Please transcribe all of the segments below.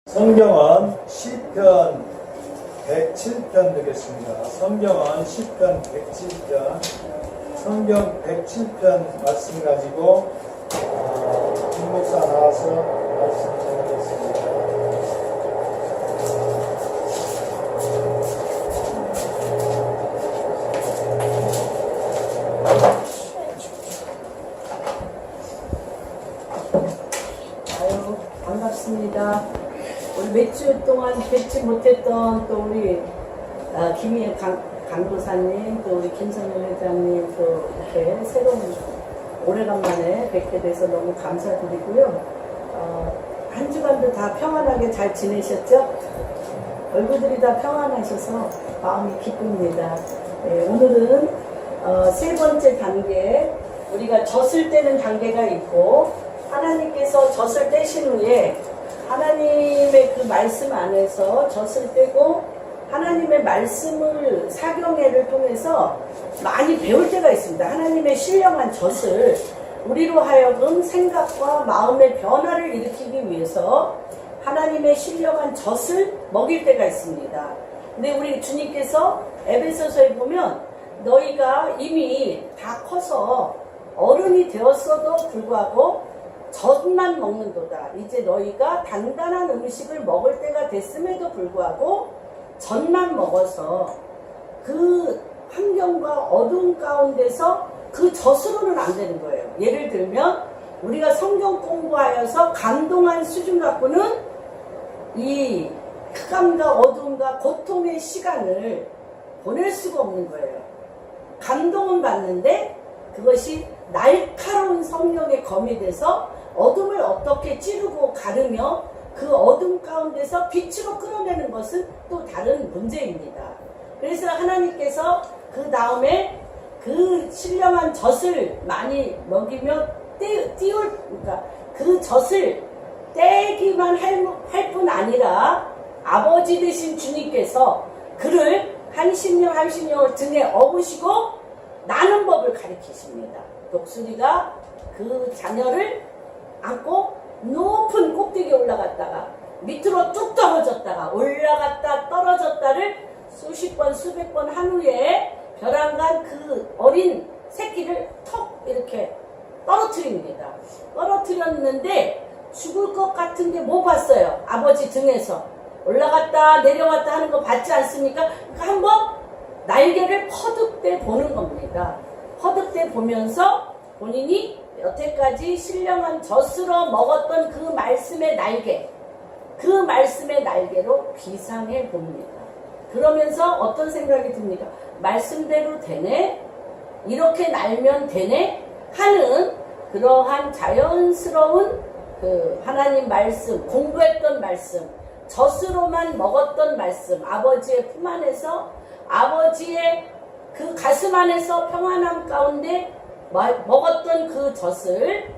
성경은 시편 107편 되겠습니다. 성경은 시편 107편, 성경 107편 말씀 가지고 김 목사 나와서 말씀 전하겠습니다. 아유, 반갑습니다. 우리 몇 주 동안 뵙지 못했던 또 우리 김희애 강도사님, 또 우리 김선영 회장님, 또 이렇게 새로운 오래간만에 뵙게 돼서 너무 감사드리고요. 한 주간도 다 평안하게 잘 지내셨죠? 얼굴들이 다 평안하셔서 마음이 기쁩니다. 네, 오늘은 세 번째 단계, 우리가 젖을 떼는 단계가 있고, 하나님께서 젖을 떼신 후에 하나님의 그 말씀 안에서 젖을 떼고 하나님의 말씀을 사경회를 통해서 많이 배울 때가 있습니다. 하나님의 신령한 젖을 우리로 하여금 생각과 마음의 변화를 일으키기 위해서 하나님의 신령한 젖을 먹일 때가 있습니다. 근데 우리 주님께서 에베소서에 보면 너희가 이미 다 커서 어른이 되었어도 불구하고 젖만 먹는도다. 이제 너희가 단단한 음식을 먹을 때가 됐음에도 불구하고 젖만 먹어서 그 환경과 어두운 가운데서 그 젖으로는 안 되는 거예요. 예를 들면 우리가 성경 공부하여서 감동한 수준 갖고는 이 흑암과 어두움과 고통의 시간을 보낼 수가 없는 거예요. 감동은 받는데 그것이 날카로운 성령의 검이 돼서 어둠을 어떻게 찌르고 가르며 그 어둠 가운데서 빛으로 끌어내는 것은 또 다른 문제입니다. 그래서 하나님께서 그 다음에 그 신령한 젖을 많이 먹이며 그러니까 그 젖을 떼기만 할 뿐 아니라 아버지 되신 주님께서 그를 한 심령을 등에 업으시고 나는 법을 가르치십니다. 독수리가 그 자녀를 안고 높은 꼭대기에 올라갔다가 밑으로 뚝 떨어졌다가 올라갔다 떨어졌다를 수십 번 수백 번 한 후에 벼랑간 그 어린 새끼를 턱 이렇게 떨어뜨립니다. 떨어뜨렸는데 죽을 것 같은 게 못 봤어요. 아버지 등에서 올라갔다 내려갔다 하는 거 봤지 않습니까? 그러니까 한번 날개를 퍼득대 보는 겁니다. 퍼득대 보면서 본인이 여태까지 신령한 젖으로 먹었던 그 말씀의 날개, 그 말씀의 날개로 비상해 봅니다. 그러면서 어떤 생각이 듭니까? 말씀대로 되네? 이렇게 날면 되네? 하는 그러한 자연스러운 그 하나님 말씀, 공부했던 말씀, 젖으로만 먹었던 말씀, 아버지의 품 안에서 아버지의 그 가슴 안에서 평안함 가운데 먹었던 그 젖을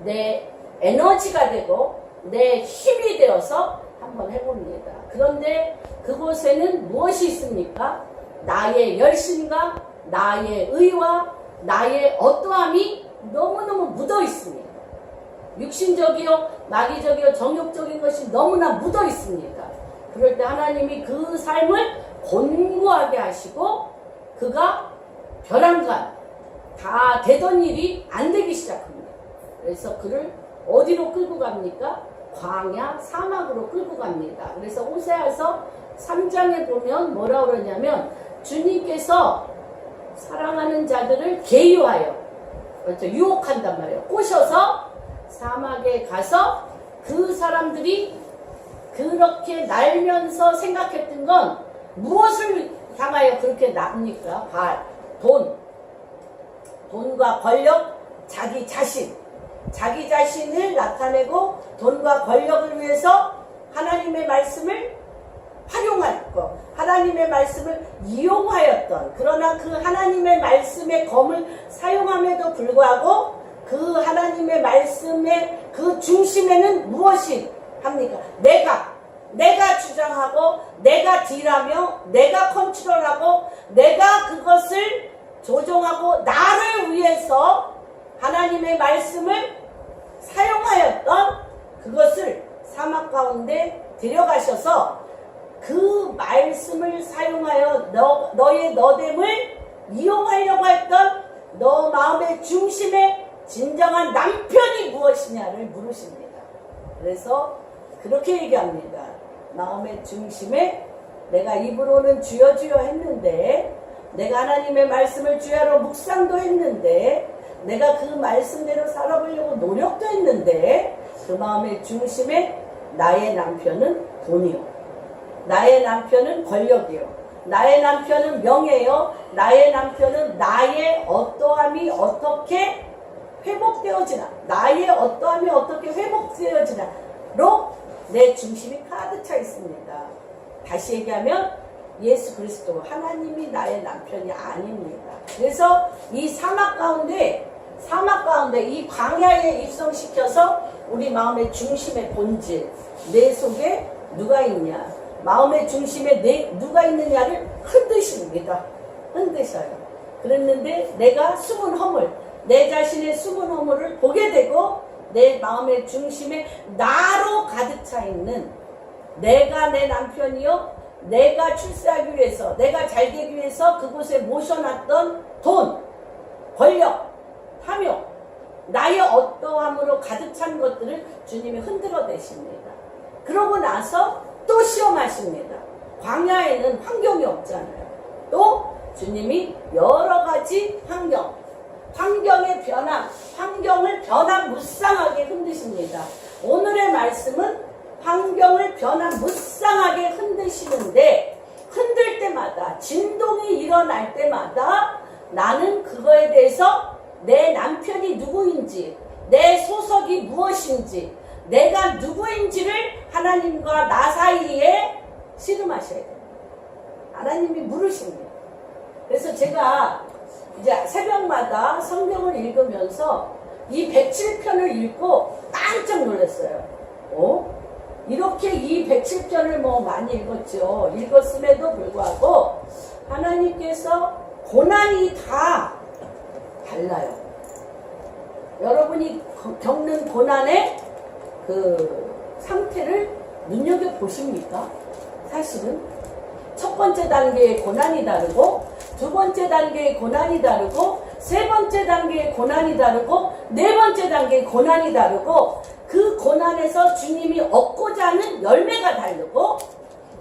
내 에너지가 되고 내 힘이 되어서 한번 해봅니다. 그런데 그곳에는 무엇이 있습니까? 나의 열심과 나의 의와 나의 어떠함이 너무너무 묻어 있습니다. 육신적이요 마귀적이요 정욕적인 것이 너무나 묻어 있습니다. 그럴 때 하나님이 그 삶을 곤고하게 하시고 그가 벼랑간 다 되던 일이 안 되기 시작합니다. 그래서 그를 어디로 끌고 갑니까? 광야 사막으로 끌고 갑니다. 그래서 호세아서 3장에 보면 뭐라 그러냐면 주님께서 사랑하는 자들을 계유하여 그렇죠, 유혹한단 말이에요. 꼬셔서 사막에 가서 그 사람들이 그렇게 날면서 생각했던 건 무엇을 향하여 그렇게 납니까? 돈과 권력, 자기 자신을 나타내고 돈과 권력을 위해서 하나님의 말씀을 활용할 것, 하나님의 말씀을 이용하였던, 그러나 그 하나님의 말씀의 검을 사용함에도 불구하고 그 하나님의 말씀의 그 중심에는 무엇이 합니까? 내가 주장하고 내가 딜하며 내가 컨트롤하고 내가 그것을 조종하고 나를 위해서 하나님의 말씀을 사용하였던 그것을 사막 가운데 데려가셔서 그 말씀을 사용하여 너의 너됨을 이용하려고 했던 너 마음의 중심에 진정한 남편이 무엇이냐를 물으십니다. 그래서 그렇게 얘기합니다. 마음의 중심에 내가 입으로는 주여 주여 했는데, 내가 하나님의 말씀을 주야로 묵상도 했는데, 내가 그 말씀대로 살아보려고 노력도 했는데, 그 마음의 중심에 나의 남편은 돈이요, 나의 남편은 권력이요, 나의 남편은 명예요, 나의 남편은 나의 어떠함이 어떻게 회복되어지나, 나의 어떠함이 어떻게 회복되어지나로 내 중심이 가득 차 있습니다. 다시 얘기하면 예수 그리스도 하나님이 나의 남편이 아닙니다. 그래서 이 사막 가운데 이 광야에 입성시켜서 우리 마음의 중심의 본질, 내 속에 누가 있냐, 마음의 중심에 누가 있느냐를 흔드십니다. 흔드셔요. 그랬는데 내가 숨은 허물, 내 자신의 숨은 허물을 보게 되고, 내 마음의 중심에 나로 가득 차 있는, 내가 내 남편이요, 내가 출세하기 위해서, 내가 잘 되기 위해서 그곳에 모셔놨던 돈, 권력, 탐욕, 나의 어떠함으로 가득 찬 것들을 주님이 흔들어 대십니다. 그러고 나서 또 시험하십니다. 광야에는 환경이 없잖아요. 또 주님이 여러 가지 환경의 변함, 환경을 변화무쌍하게 흔드십니다. 오늘의 말씀은 환경을 변화무쌍하게 흔드시는데, 흔들 때마다, 진동이 일어날 때마다 나는 그거에 대해서 내 남편이 누구인지, 내 소속이 무엇인지, 내가 누구인지를 하나님과 나 사이에 씨름하셔야 됩니다. 하나님이 물으십니다. 그래서 제가 이제 새벽마다 성경을 읽으면서 이 107편을 읽고 깜짝 놀랐어요. 이렇게 이 107편을 많이 읽었죠. 읽었음에도 불구하고 하나님께서 고난이 다 달라요. 여러분이 겪는 고난의 그 상태를 눈여겨보십니까? 사실은 첫 번째 단계의 고난이 다르고, 두 번째 단계의 고난이 다르고, 세 번째 단계의 고난이 다르고, 네 번째 단계의 고난이 다르고, 그 고난에서 주님이 얻고자 하는 열매가 다르고,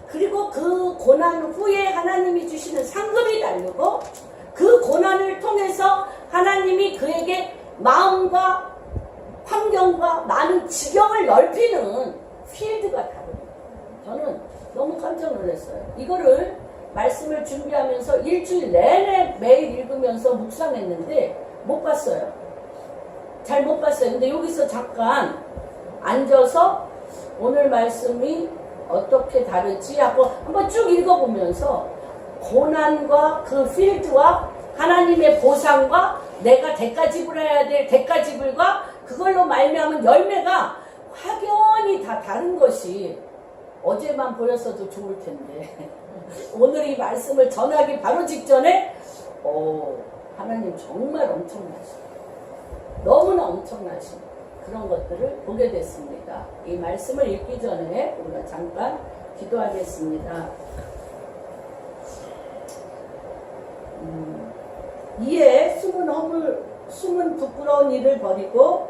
그리고 그 고난 후에 하나님이 주시는 상급이 다르고, 그 고난을 통해서 하나님이 그에게 마음과 환경과 많은 지경을 넓히는 필드가 다릅니다. 저는 너무 깜짝 놀랐어요. 이거를 말씀을 준비하면서 일주일 내내 매일 읽으면서 묵상했는데 못 봤어요. 잘 못 봤어요. 근데 여기서 잠깐 앉아서 오늘 말씀이 어떻게 다르지 하고 한번 쭉 읽어보면서 고난과 그 필드와 하나님의 보상과 내가 대가 지불해야 될 대가 지불과 그걸로 말미암은 열매가 확연히 다 다른 것이 어제만 보였어도 좋을 텐데 오늘 이 말씀을 전하기 바로 직전에 하나님 정말 엄청나시다. 너무나 엄청나신 그런 것들을 보게 됐습니다. 이 말씀을 읽기 전에 우리가 잠깐 기도하겠습니다. 이에 숨은 부끄러운 일을 버리고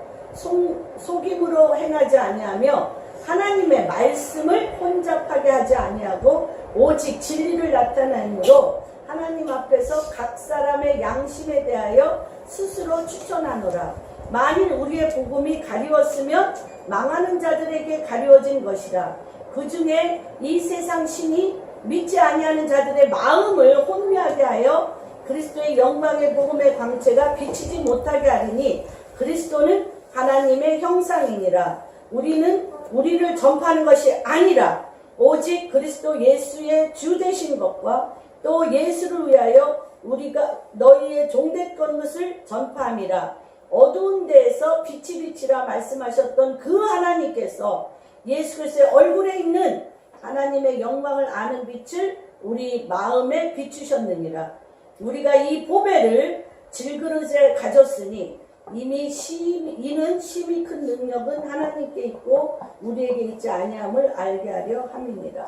속임으로 행하지 아니하며 하나님의 말씀을 혼잡하게 하지 아니하고 오직 진리를 나타내므로 하나님 앞에서 각 사람의 양심에 대하여 스스로 추천하노라. 만일 우리의 복음이 가리웠으면 망하는 자들에게 가리워진 것이라. 그 중에 이 세상 신이 믿지 아니하는 자들의 마음을 혼미하게 하여 그리스도의 영광의 복음의 광채가 비치지 못하게 하리니 그리스도는 하나님의 형상이니라. 우리는 우리를 전파하는 것이 아니라 오직 그리스도 예수의 주 되신 것과 또 예수를 위하여 우리가 너희의 종됐건 것을 전파함이라. 어두운 데에서 빛이 비치라 말씀하셨던 그 하나님께서 예수 그리스도의 얼굴에 있는 하나님의 영광을 아는 빛을 우리 마음에 비추셨느니라. 우리가 이 보배를 질그릇에 가졌으니 이는 심히 큰 능력은 하나님께 있고 우리에게 있지 아니함을 알게 하려 함이니라.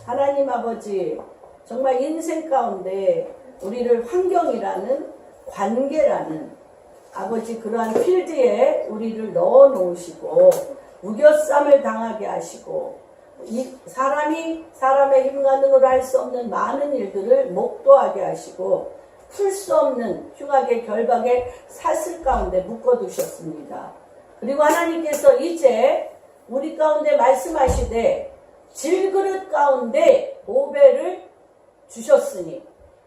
하나님 아버지, 정말 인생 가운데 우리를 환경이라는, 관계라는 아버지 그러한 필드에 우리를 넣어 놓으시고 우겨쌈을 당하게 하시고, 이 사람이 사람의 힘과 능으로 할 수 없는 많은 일들을 목도하게 하시고 풀 수 없는 흉악의 결박의 사슬 가운데 묶어두셨습니다. 그리고 하나님께서 이제 우리 가운데 말씀하시되 질그릇 가운데 보배를 주셨으니,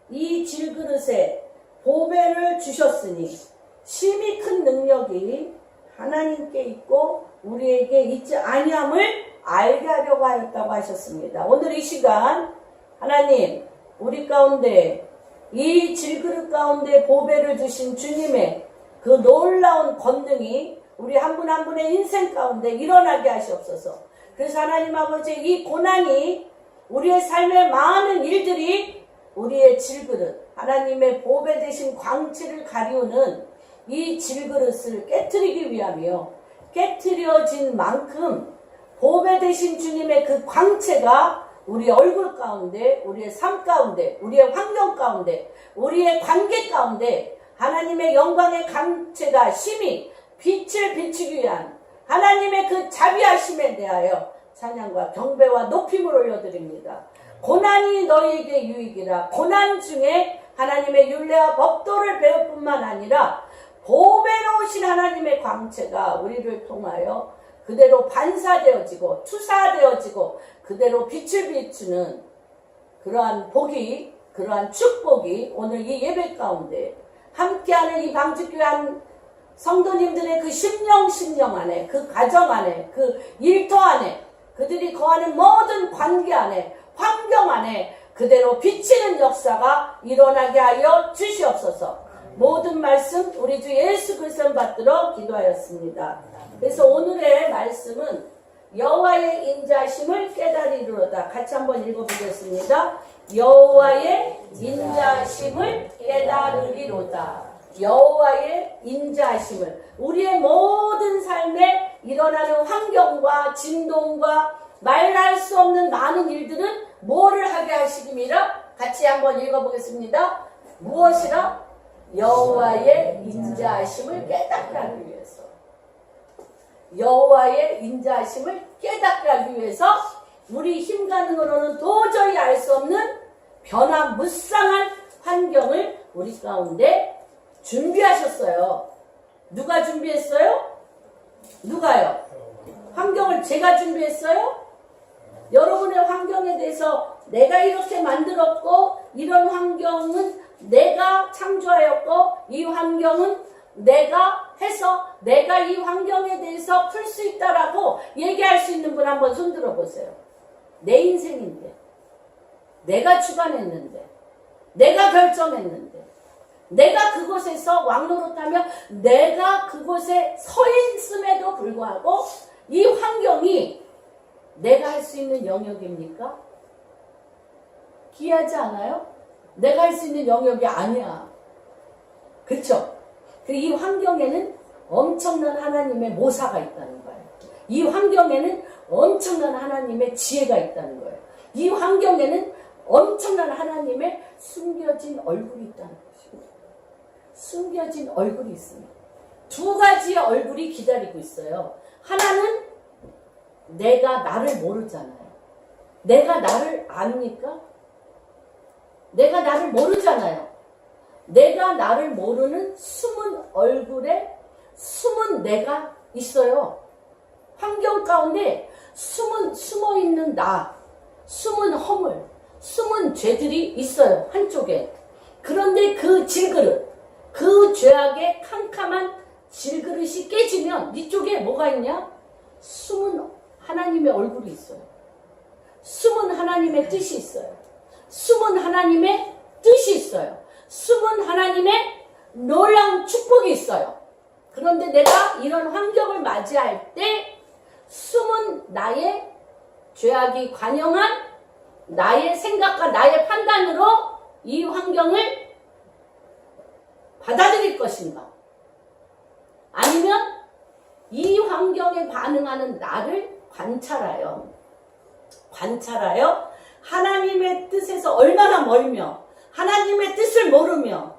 이 질그릇에 보배를 주셨으니 심히 큰 능력이 하나님께 있고 우리에게 있지 아니함을 알게 하려고 하였다고 하셨습니다. 오늘 이 시간 하나님 우리 가운데 이 질그릇 가운데 보배를 주신 주님의 그 놀라운 권능이 우리 한 분 한 분의 인생 가운데 일어나게 하시옵소서. 그래서 하나님 아버지, 이 고난이 우리의 삶의 많은 일들이 우리의 질그릇, 하나님의 보배 되신 광채를 가리우는 이 질그릇을 깨트리기 위함이요, 깨트려진 만큼 보배 되신 주님의 그 광채가 우리의 얼굴 가운데, 우리의 삶 가운데, 우리의 환경 가운데, 우리의 관계 가운데 하나님의 영광의 광채가 심히 빛을 비추기 위한 하나님의 그 자비하심에 대하여 찬양과 경배와 높임을 올려드립니다. 고난이 너희에게 유익이라. 고난 중에 하나님의 율례와 법도를 배울 뿐만 아니라 보배로우신 하나님의 광채가 우리를 통하여 그대로 반사되어지고 투사되어지고 그대로 빛을 비추는 그러한 복이, 그러한 축복이 오늘 이 예배 가운데 함께하는 이 방주교회 한 성도님들의 그 심령 안에, 그 가정 안에, 그 일터 안에, 그들이 거하는 모든 관계 안에, 환경 안에 그대로 비치는 역사가 일어나게 하여 주시옵소서. 모든 말씀 우리 주 예수 그리스도 받들어 기도하였습니다. 그래서 오늘의 말씀은 여호와의 인자심을 깨달으리로다. 같이 한번 읽어보겠습니다. 여호와의 인자심을 깨달으리로다. 여호와의 인자심을, 우리의 모든 삶에 일어나는 환경과 진동과 말할 수 없는 많은 일들은 뭐를 하게 하시기미라? 같이 한번 읽어보겠습니다. 무엇이라? 여호와의 인자심을 깨닫게 하기 위해서. 여호와의 인자심을 깨닫게 하기 위해서 우리 힘과 능으로는 도저히 알 수 없는 변화무쌍한 환경을 우리 가운데 준비하셨어요. 누가 준비했어요? 누가요? 환경을 제가 준비했어요? 여러분의 환경에 대해서 내가 이렇게 만들었고, 이런 환경은 내가 창조하였고, 이 환경은 내가 해서 내가 이 환경에 대해서 풀 수 있다라고 얘기할 수 있는 분 한번 손들어 보세요. 내 인생인데, 내가 주관했는데, 내가 결정했는데, 내가 그곳에서 왕노릇하며 내가 그곳에 서 있음에도 불구하고 이 환경이 내가 할 수 있는 영역입니까? 기이하지 않아요? 내가 할 수 있는 영역이 아니야. 그렇죠? 이 환경에는 엄청난 하나님의 모사가 있다는 거예요. 이 환경에는 엄청난 하나님의 지혜가 있다는 거예요. 이 환경에는 엄청난 하나님의 숨겨진 얼굴이 있다는 것입니다. 숨겨진 얼굴이 있습니다. 두 가지의 얼굴이 기다리고 있어요. 하나는 내가 나를 모르잖아요. 내가 나를 압니까? 내가 나를 모르잖아요. 내가 나를 모르는 숨은 얼굴에 숨은 내가 있어요. 환경 가운데 숨어있는 나, 숨은 허물, 숨은 죄들이 있어요. 한쪽에. 그런데 그 질그릇, 그 죄악의 캄캄한 질그릇이 깨지면 이쪽에 뭐가 있냐? 숨은 하나님의 얼굴이 있어요. 숨은 하나님의 뜻이 있어요. 숨은 하나님의 뜻이 있어요. 숨은 하나님의 놀라운 축복이 있어요. 그런데 내가 이런 환경을 맞이할 때 숨은 나의 죄악이 관영한 나의 생각과 나의 판단으로 이 환경을 받아들일 것인가? 아니면 이 환경에 반응하는 나를 관찰하여 하나님의 뜻에서 얼마나 멀며 하나님의 뜻을 모르며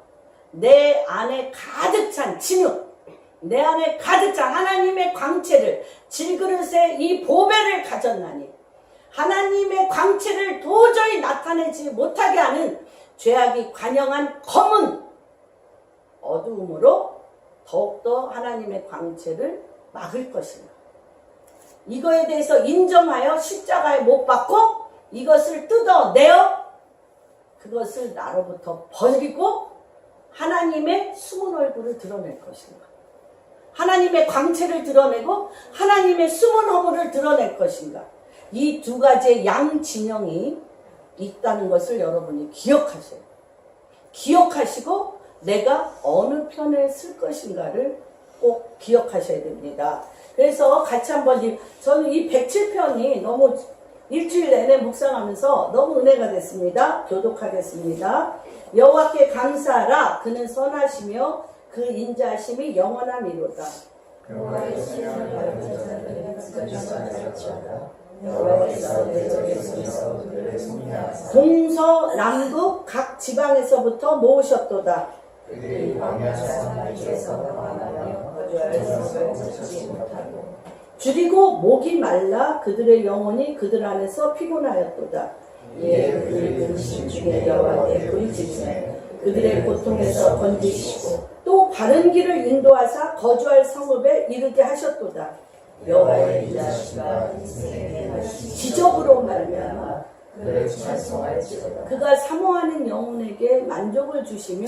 내 안에 가득 찬 진흙, 내 안에 가득 찬 하나님의 광채를 질그릇에 이 보배를 가졌나니 하나님의 광채를 도저히 나타내지 못하게 하는 죄악이 관영한 검은 어두움으로 더욱더 하나님의 광채를 막을 것이다. 이거에 대해서 인정하여 십자가에 못 박고 이것을 뜯어내어 그것을 나로부터 버리고 하나님의 숨은 얼굴을 드러낼 것인가. 하나님의 광채를 드러내고 하나님의 숨은 허물을 드러낼 것인가. 이 두 가지의 양진영이 있다는 것을 여러분이 기억하셔야 돼요. 기억하시고 내가 어느 편에 쓸 것인가를 꼭 기억하셔야 됩니다. 그래서 같이 한번 저는 이 107편이 너무 일주일 내내 묵상하면서 너무 은혜가 됐습니다. 교독하겠습니다. 여호와께 감사하라. 그는 선하시며 그 인자하심이 영원함이로다. 동서남북 각 지방에서부터 모으셨도다. 줄이고 목이 말라 그들의 영혼이 그들 안에서 피곤하였도다. 그들의 고통에서 건지시고 또 바른 길을 인도하사 거주할 성읍에 이르게 하셨도다. 여호와의 인자하심과 기적으로 말미암아 그가 사모하는 영혼에게 만족을 주시며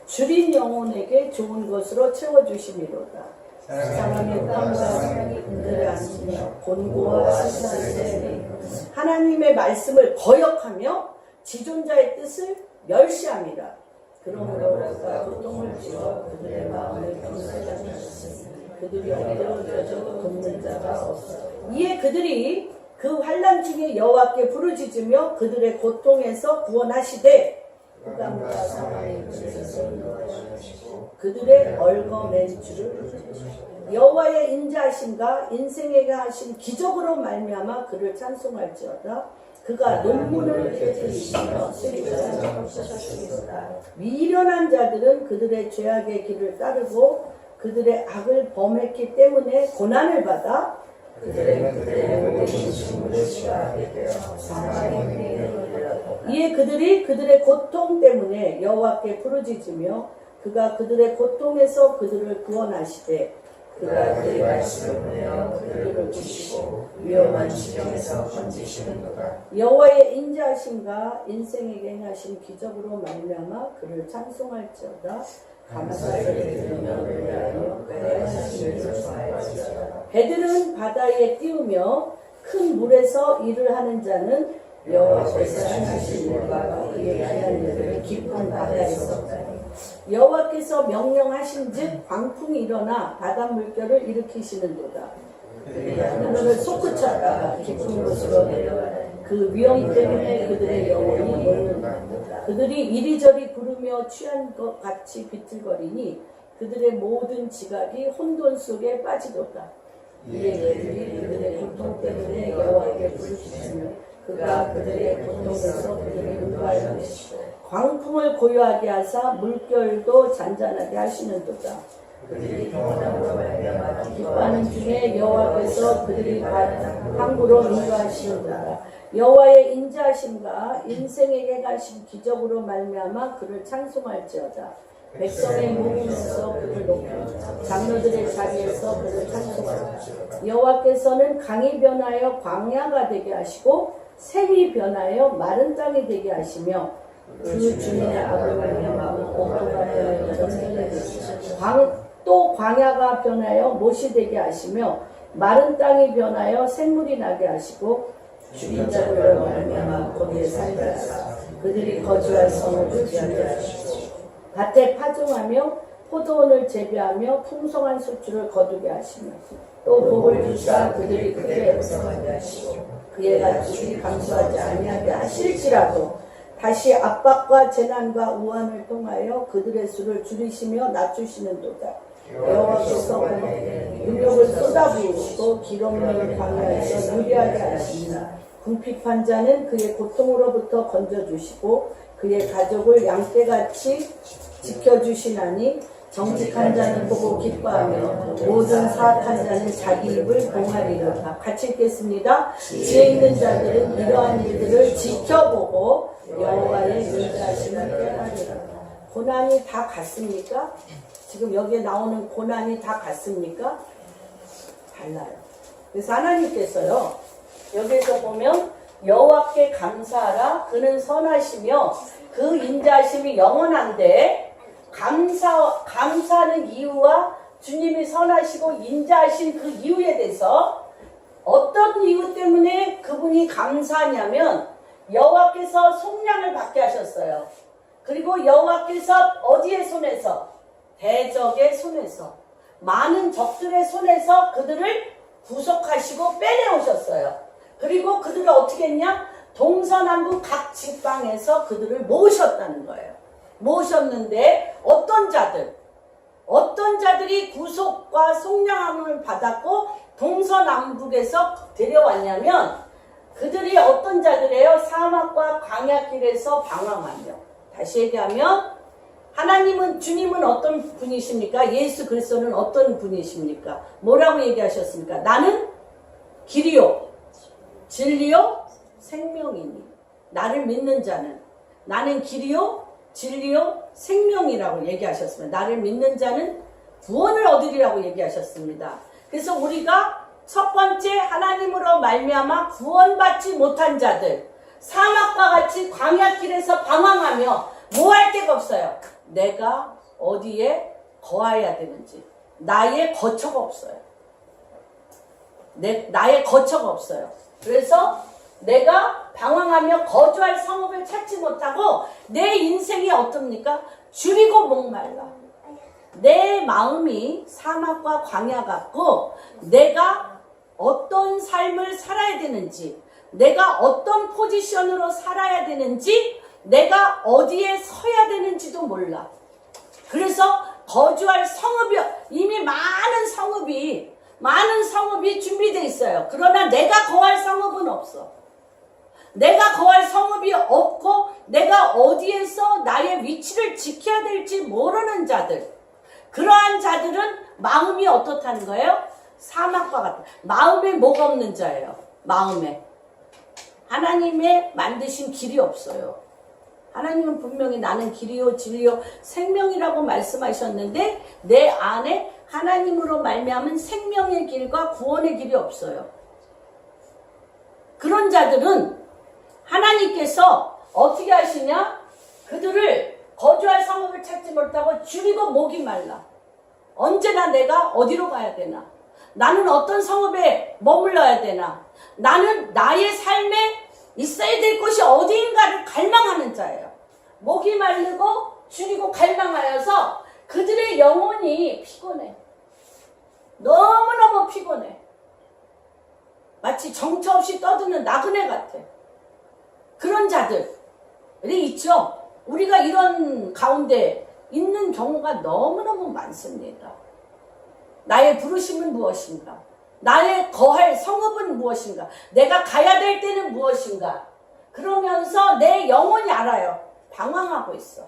줄인 영혼에게 좋은 것으로 채워주심이로다. 사랑의 땅과 사랑이 그들을 안으며 곤고와 시사를 하나님의 말씀을 거역하며 지존자의 뜻을 멸시함이라. 그러므로 그가 고통을 지어 그들의 마음을 평세하게 하셨으니 그들이 어려워져도 돕는 자가 없어. 이에 그들이 그 환난 중에 여호와께 부르짖으며 그들의 고통에서 구원하시되 흑암과 사망의 문에서 인도하시고 그들의 얽어맨 줄을 여호와의 인자하심과 인생에게 하신 기적으로 말미암아 그를 찬송할지어다. 그가 논문을 깨뜨리시며 쓰리자를 없애셨습니다. 미련한 자들은 그들의 죄악의 길을 따르고 그들의 악을 범했기 때문에 고난을 받아 이에 그들이 그들의 고통 때문에 여호와께 부르짖으며 그가 그들의 고통에서 그들을 구원하시되 그가 그의 말씀을 내어 그들을 주시고 위험한 지경에서 건지시는도다. 여호와의 인자하심과 인생에게 행하신 기적으로 말미암아 그를 찬송할지어다. 감사를 드리며 노래하여 그의 하심을 전파할지어다. 배들은 바다에 띄우며 큰 물에서 일을 하는 자는 여호와께서 하신 일과 그의 하는 일을 깊은 바다에서 여호와께서 명령하신즉 광풍이 일어나 바닷물결을 일으키시는도다. 하늘을 솟구쳤다가 깊은 곳으로 내려가는 그 위험 때문에 그들의 영혼이 녹는다. 그들이 이리저리 구르며 취한 것 같이 비틀거리니 그들의 모든 지각이 혼돈 속에 빠지도다. 이에 그들이 그들의 고통 때문에 여호와께 부르짖으며 그가 그들의 고통에서 그들을 인도하여 내시고 광풍을 고요하게 하사 물결도 잔잔하게 하시는도다. 그들이 평온함으로 말미암아 기뻐하는 중에 여호와께서 그들이 항구로 인도하시는도다. 여호와의 인자하심과 인생에게 가신 기적으로 말미암아 그를 찬송할지어다. 백성의 모임에서 그를 높여 장로들의 자리에서 그를 찬송하라. 여호와께서는 강이 변하여 광야가 되게 하시고 샘이 변하여 마른 땅이 되게 하시며 그 주민의 악을 말미암아 공포가 되어 전쟁에 되시고 또 광야가 변하여 못이 되게 하시며 마른 땅이 변하여 샘물이 나게 하시고 죽인 자들로 말미암아 거기에 살게 하사 그들이 거주할 성을 유지하게 하시고 밭에 파종하며 포도원을 재배하며 풍성한 수출을 거두게 하시며 또 복을 주사 그들이 크게 번성하게 하시고 그의 가축이 감소하지 아니하게 하실지라도 다시 압박과 재난과 우환을 통하여 그들의 수를 줄이시며 낮추시는도다. 여호와께서 능력을 쏟아부으시고 길 없는 광야에서 유리하게 하십니다. 궁핍한 자는 그의 고통으로부터 건져주시고 그의 가족을 양떼같이 지켜주시나니 정직한 자는 보고 기뻐하며 모든 사악한 자는 자기 입을 봉하리로다. 같이 읽겠습니다. 지혜 있는 자들은 이러한 일들을 지켜보고 여호와의 인자하심을 깨달으리라. 고난이 다 갔습니까? 지금 여기에 나오는 고난이 다 갔습니까? 달라요. 그래서 하나님께서요, 여기에서 보면 여호와께 감사하라. 그는 선하시며 그 인자하심이 영원한데, 감사하는 이유와 주님이 선하시고 인자하신 그 이유에 대해서 어떤 이유 때문에 그분이 감사하냐면 여호와께서 속량을 받게 하셨어요. 그리고 여호와께서 어디의 손에서? 대적의 손에서, 많은 적들의 손에서 그들을 구속하시고 빼내오셨어요. 그리고 그들을 어떻게 했냐? 동서남북 각 지방에서 그들을 모으셨다는 거예요. 모으셨는데 어떤 자들이 구속과 속량함을 받았고 동서남북에서 데려왔냐면 그들이 어떤 자들이에요? 사막과 광야길에서 방황하며. 다시 얘기하면 하나님은, 주님은 어떤 분이십니까? 예수 그리스도는 어떤 분이십니까? 뭐라고 얘기하셨습니까? 나는 길이요 진리요 생명이니. 나를 믿는 자는, 나는 길이요 진리요 생명이라고 얘기하셨습니다. 나를 믿는 자는 구원을 얻으리라고 얘기하셨습니다. 그래서 우리가 첫 번째, 하나님으로 말미암아 구원받지 못한 자들, 사막과 같이 광야길에서 방황하며 뭐 할 데가 없어요. 내가 어디에 거해야 되는지, 나의 거처가 없어요. 나의 거처가 없어요. 그래서 내가 방황하며 거주할 성읍을 찾지 못하고 내 인생이 어떻습니까? 줄이고 목말라. 내 마음이 사막과 광야 같고 내가 어떤 삶을 살아야 되는지, 내가 어떤 포지션으로 살아야 되는지, 내가 어디에 서야 되는지도 몰라. 그래서 거주할 성읍이, 이미 많은 성읍이 준비되어 있어요. 그러나 내가 거할 성읍은 없어. 내가 거할 성읍이 없고 내가 어디에서 나의 위치를 지켜야 될지 모르는 자들, 그러한 자들은 마음이 어떻다는 거예요? 사막과 같은, 마음에 뭐가 없는 자예요. 마음에 하나님의 만드신 길이 없어요. 하나님은 분명히 나는 길이요 진리요 생명이라고 말씀하셨는데 내 안에 하나님으로 말미암은 생명의 길과 구원의 길이 없어요. 그런 자들은 하나님께서 어떻게 하시냐? 그들을 거주할 성읍을 찾지 못하고 줄이고 목이 말라. 언제나 내가 어디로 가야 되나? 나는 어떤 성읍에 머물러야 되나? 나는 나의 삶에 있어야 될 곳이 어디인가를 갈망하는 자예요. 목이 마르고 줄이고 갈망하여서 그들의 영혼이 피곤해. 너무너무 피곤해. 마치 정처 없이 떠드는 나그네 같아. 그런 자들이 있죠. 우리가 이런 가운데 있는 경우가 너무너무 많습니다. 나의 부르심은 무엇인가? 나의 거할 성읍은 무엇인가? 내가 가야 될 때는 무엇인가? 그러면서 내 영혼이 알아요. 방황하고 있어.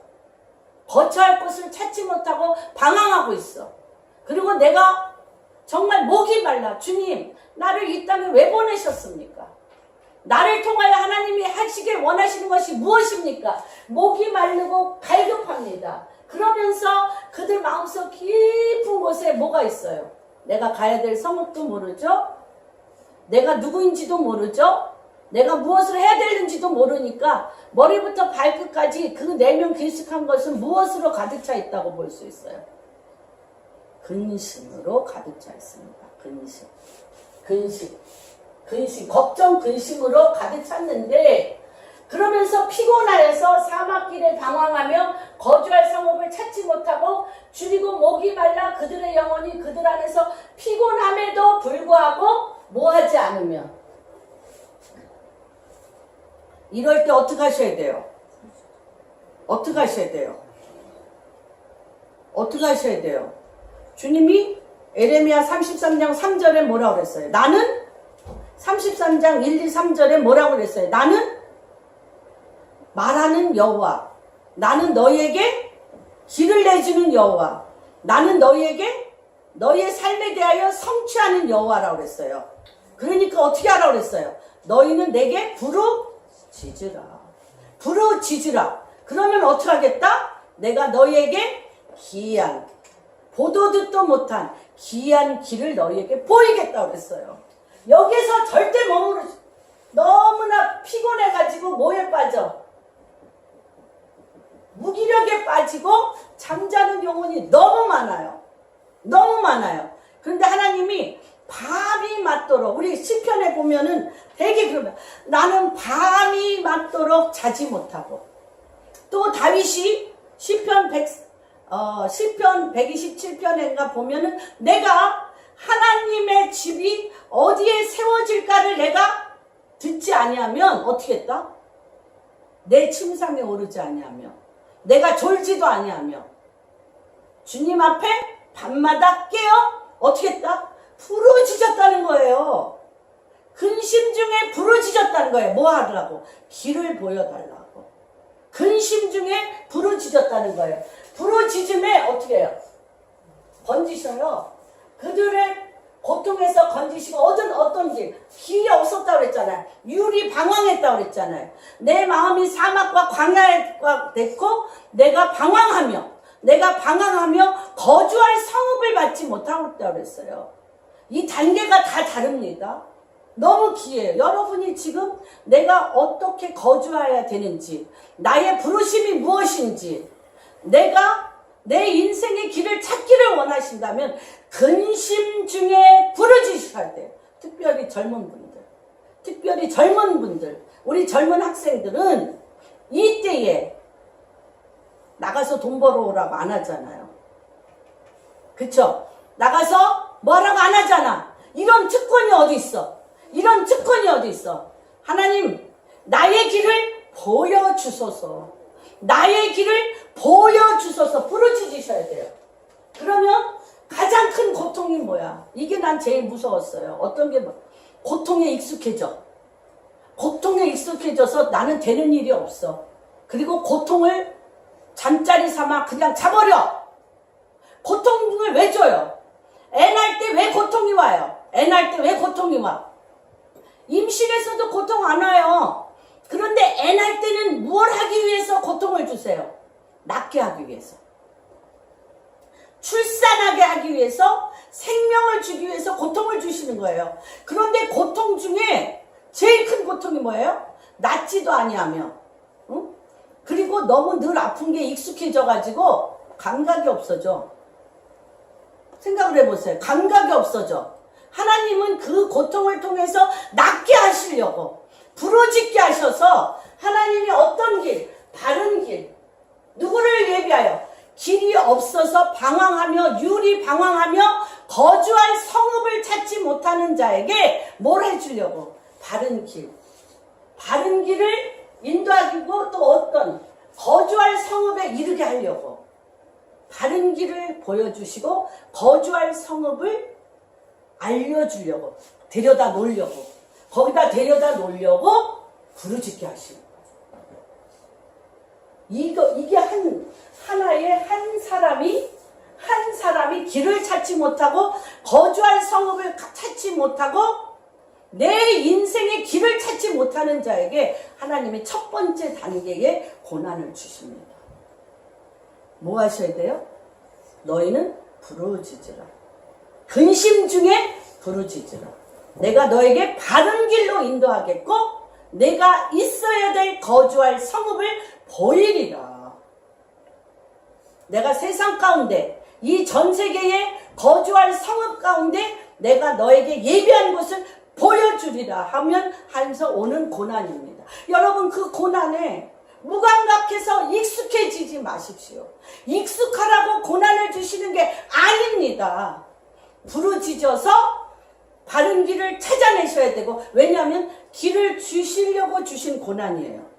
거처할 곳을 찾지 못하고 방황하고 있어. 그리고 내가 정말 목이 말라. 주님, 나를 이 땅에 왜 보내셨습니까? 나를 통하여 하나님이 하시길 원하시는 것이 무엇입니까? 목이 마르고 갈급합니다. 그러면서 그들 마음속 깊은 곳에 뭐가 있어요? 내가 가야 될 성읍도 모르죠? 내가 누구인지도 모르죠? 내가 무엇을 해야 되는지도 모르니까 머리부터 발끝까지 그 내면 깊숙한 것은 무엇으로 가득 차 있다고 볼 수 있어요? 근심으로 가득 차 있습니다. 근심, 걱정, 근심으로 가득 찼는데, 그러면서 피곤하여서 사막길에 방황하며 거주할 성읍을 찾지 못하고 줄이고 목이 말라 그들의 영혼이 그들 안에서 피곤함에도 불구하고 뭐하지 않으면, 이럴 때 어떻게 하셔야 돼요? 어떻게 하셔야 돼요? 주님이 에레미야 33장 3절에 뭐라고 그랬어요? 나는 33장 1, 2, 3절에 뭐라고 그랬어요? 나는 말하는 여호와, 나는 너희에게 길을 내주는 여호와, 나는 너희에게 너희의 삶에 대하여 성취하는 여호와라고 그랬어요. 그러니까 어떻게 하라고 그랬어요? 너희는 내게 부르짖으라. 부르짖으라. 그러면 어떻게 하겠다? 내가 너희에게 기이한, 보도 듣도 못한 기이한 길을 너희에게 보이겠다고 그랬어요. 여기서 절대 머무르지. 너무나 피곤해가지고 뭐에 빠져? 무기력에 빠지고 잠자는 영혼이 너무 많아요. 너무 많아요. 그런데 하나님이 밤이 맞도록, 우리 시편에 보면은 되게 그러면 나는 밤이 맞도록 자지 못하고, 또 다윗이 시편 127편인가 보면은 내가 하나님의 집이 어디에 세워질까를 내가 듣지 아니하면 어떻게 했다? 내 침상에 오르지 아니하며 내가 졸지도 아니하며 주님 앞에 밤마다 깨어 어떻게 했다? 부르짖었다는 거예요. 근심 중에 부르짖었다는 거예요. 뭐 하더라고? 길을 보여달라고. 근심 중에 부르짖었다는 거예요. 부르짖음에 어떻게 해요? 건지셔요. 그들의 고통에서 건지시고 어떤 길이 없었다고 그랬잖아요. 유리 방황했다고 그랬잖아요. 내 마음이 사막과 광야가 됐고 내가 방황하며 거주할 성읍을 받지 못하고 있다고 그랬어요. 이 단계가 다 다릅니다. 너무 귀해요. 여러분이 지금 내가 어떻게 거주해야 되는지, 나의 부르심이 무엇인지, 내가 내 인생의 길을 찾기를 원하신다면 근심 중에 부르짖으셔야 돼요. 특별히 젊은 분들, 우리 젊은 학생들은 이때에 나가서 돈 벌어오라고 안 하잖아요. 그쵸? 나가서 뭐라고 안 하잖아. 이런 특권이 어디 있어? 하나님, 나의 길을 보여주소서. 부르짖으셔야 돼요. 그러면 가장 큰 고통이 뭐야? 이게 난 제일 무서웠어요. 어떤 게 고통에 익숙해져서 나는 되는 일이 없어. 그리고 고통을 잠자리 삼아 그냥 자버려. 고통을 왜 줘요? 애 낳을 때 왜 고통이 와요? 임신에서도 고통 안 와요. 그런데 애 낳을 때는 무엇 하기 위해서 고통을 주세요? 낳게 하기 위해서. 출산하게 하기 위해서, 생명을 주기 위해서 고통을 주시는 거예요. 그런데 고통 중에 제일 큰 고통이 뭐예요? 낫지도 아니하며, 응? 그리고 너무 늘 아픈 게 익숙해져가지고 감각이 없어져. 생각을 해보세요. 감각이 없어져. 하나님은 그 고통을 통해서 낫게 하시려고, 부르짖게 하셔서 하나님이 어떤 길, 바른 길, 누구를 예비하여? 길이 없어서 방황하며 유리 방황하며 거주할 성읍을 찾지 못하는 자에게 뭘 해주려고? 바른 길을 인도하고 또 어떤 거주할 성읍에 이르게 하려고 바른 길을 보여주시고 거주할 성읍을 알려주려고 데려다 놓으려고 거기다 데려다 놓으려고 부르짖게 하시는 거예요. 이게 하나의 한 사람이 길을 찾지 못하고 거주할 성읍을 찾지 못하고 내 인생의 길을 찾지 못하는 자에게 하나님이 첫 번째 단계의 고난을 주십니다. 뭐 하셔야 돼요? 너희는 부르짖으라. 근심 중에 부르짖으라. 내가 너에게 바른 길로 인도하겠고 내가 있어야 될 거주할 성읍을 보이리라. 내가 세상 가운데 이 전 세계에 거주할 성읍 가운데 내가 너에게 예비한 곳을 보여주리라 하면서 오는 고난입니다. 여러분 그 고난에 무감각해서 익숙해지지 마십시오. 익숙하라고 고난을 주시는 게 아닙니다. 부르짖어서 바른 길을 찾아내셔야 되고 왜냐하면 길을 주시려고 주신 고난이에요.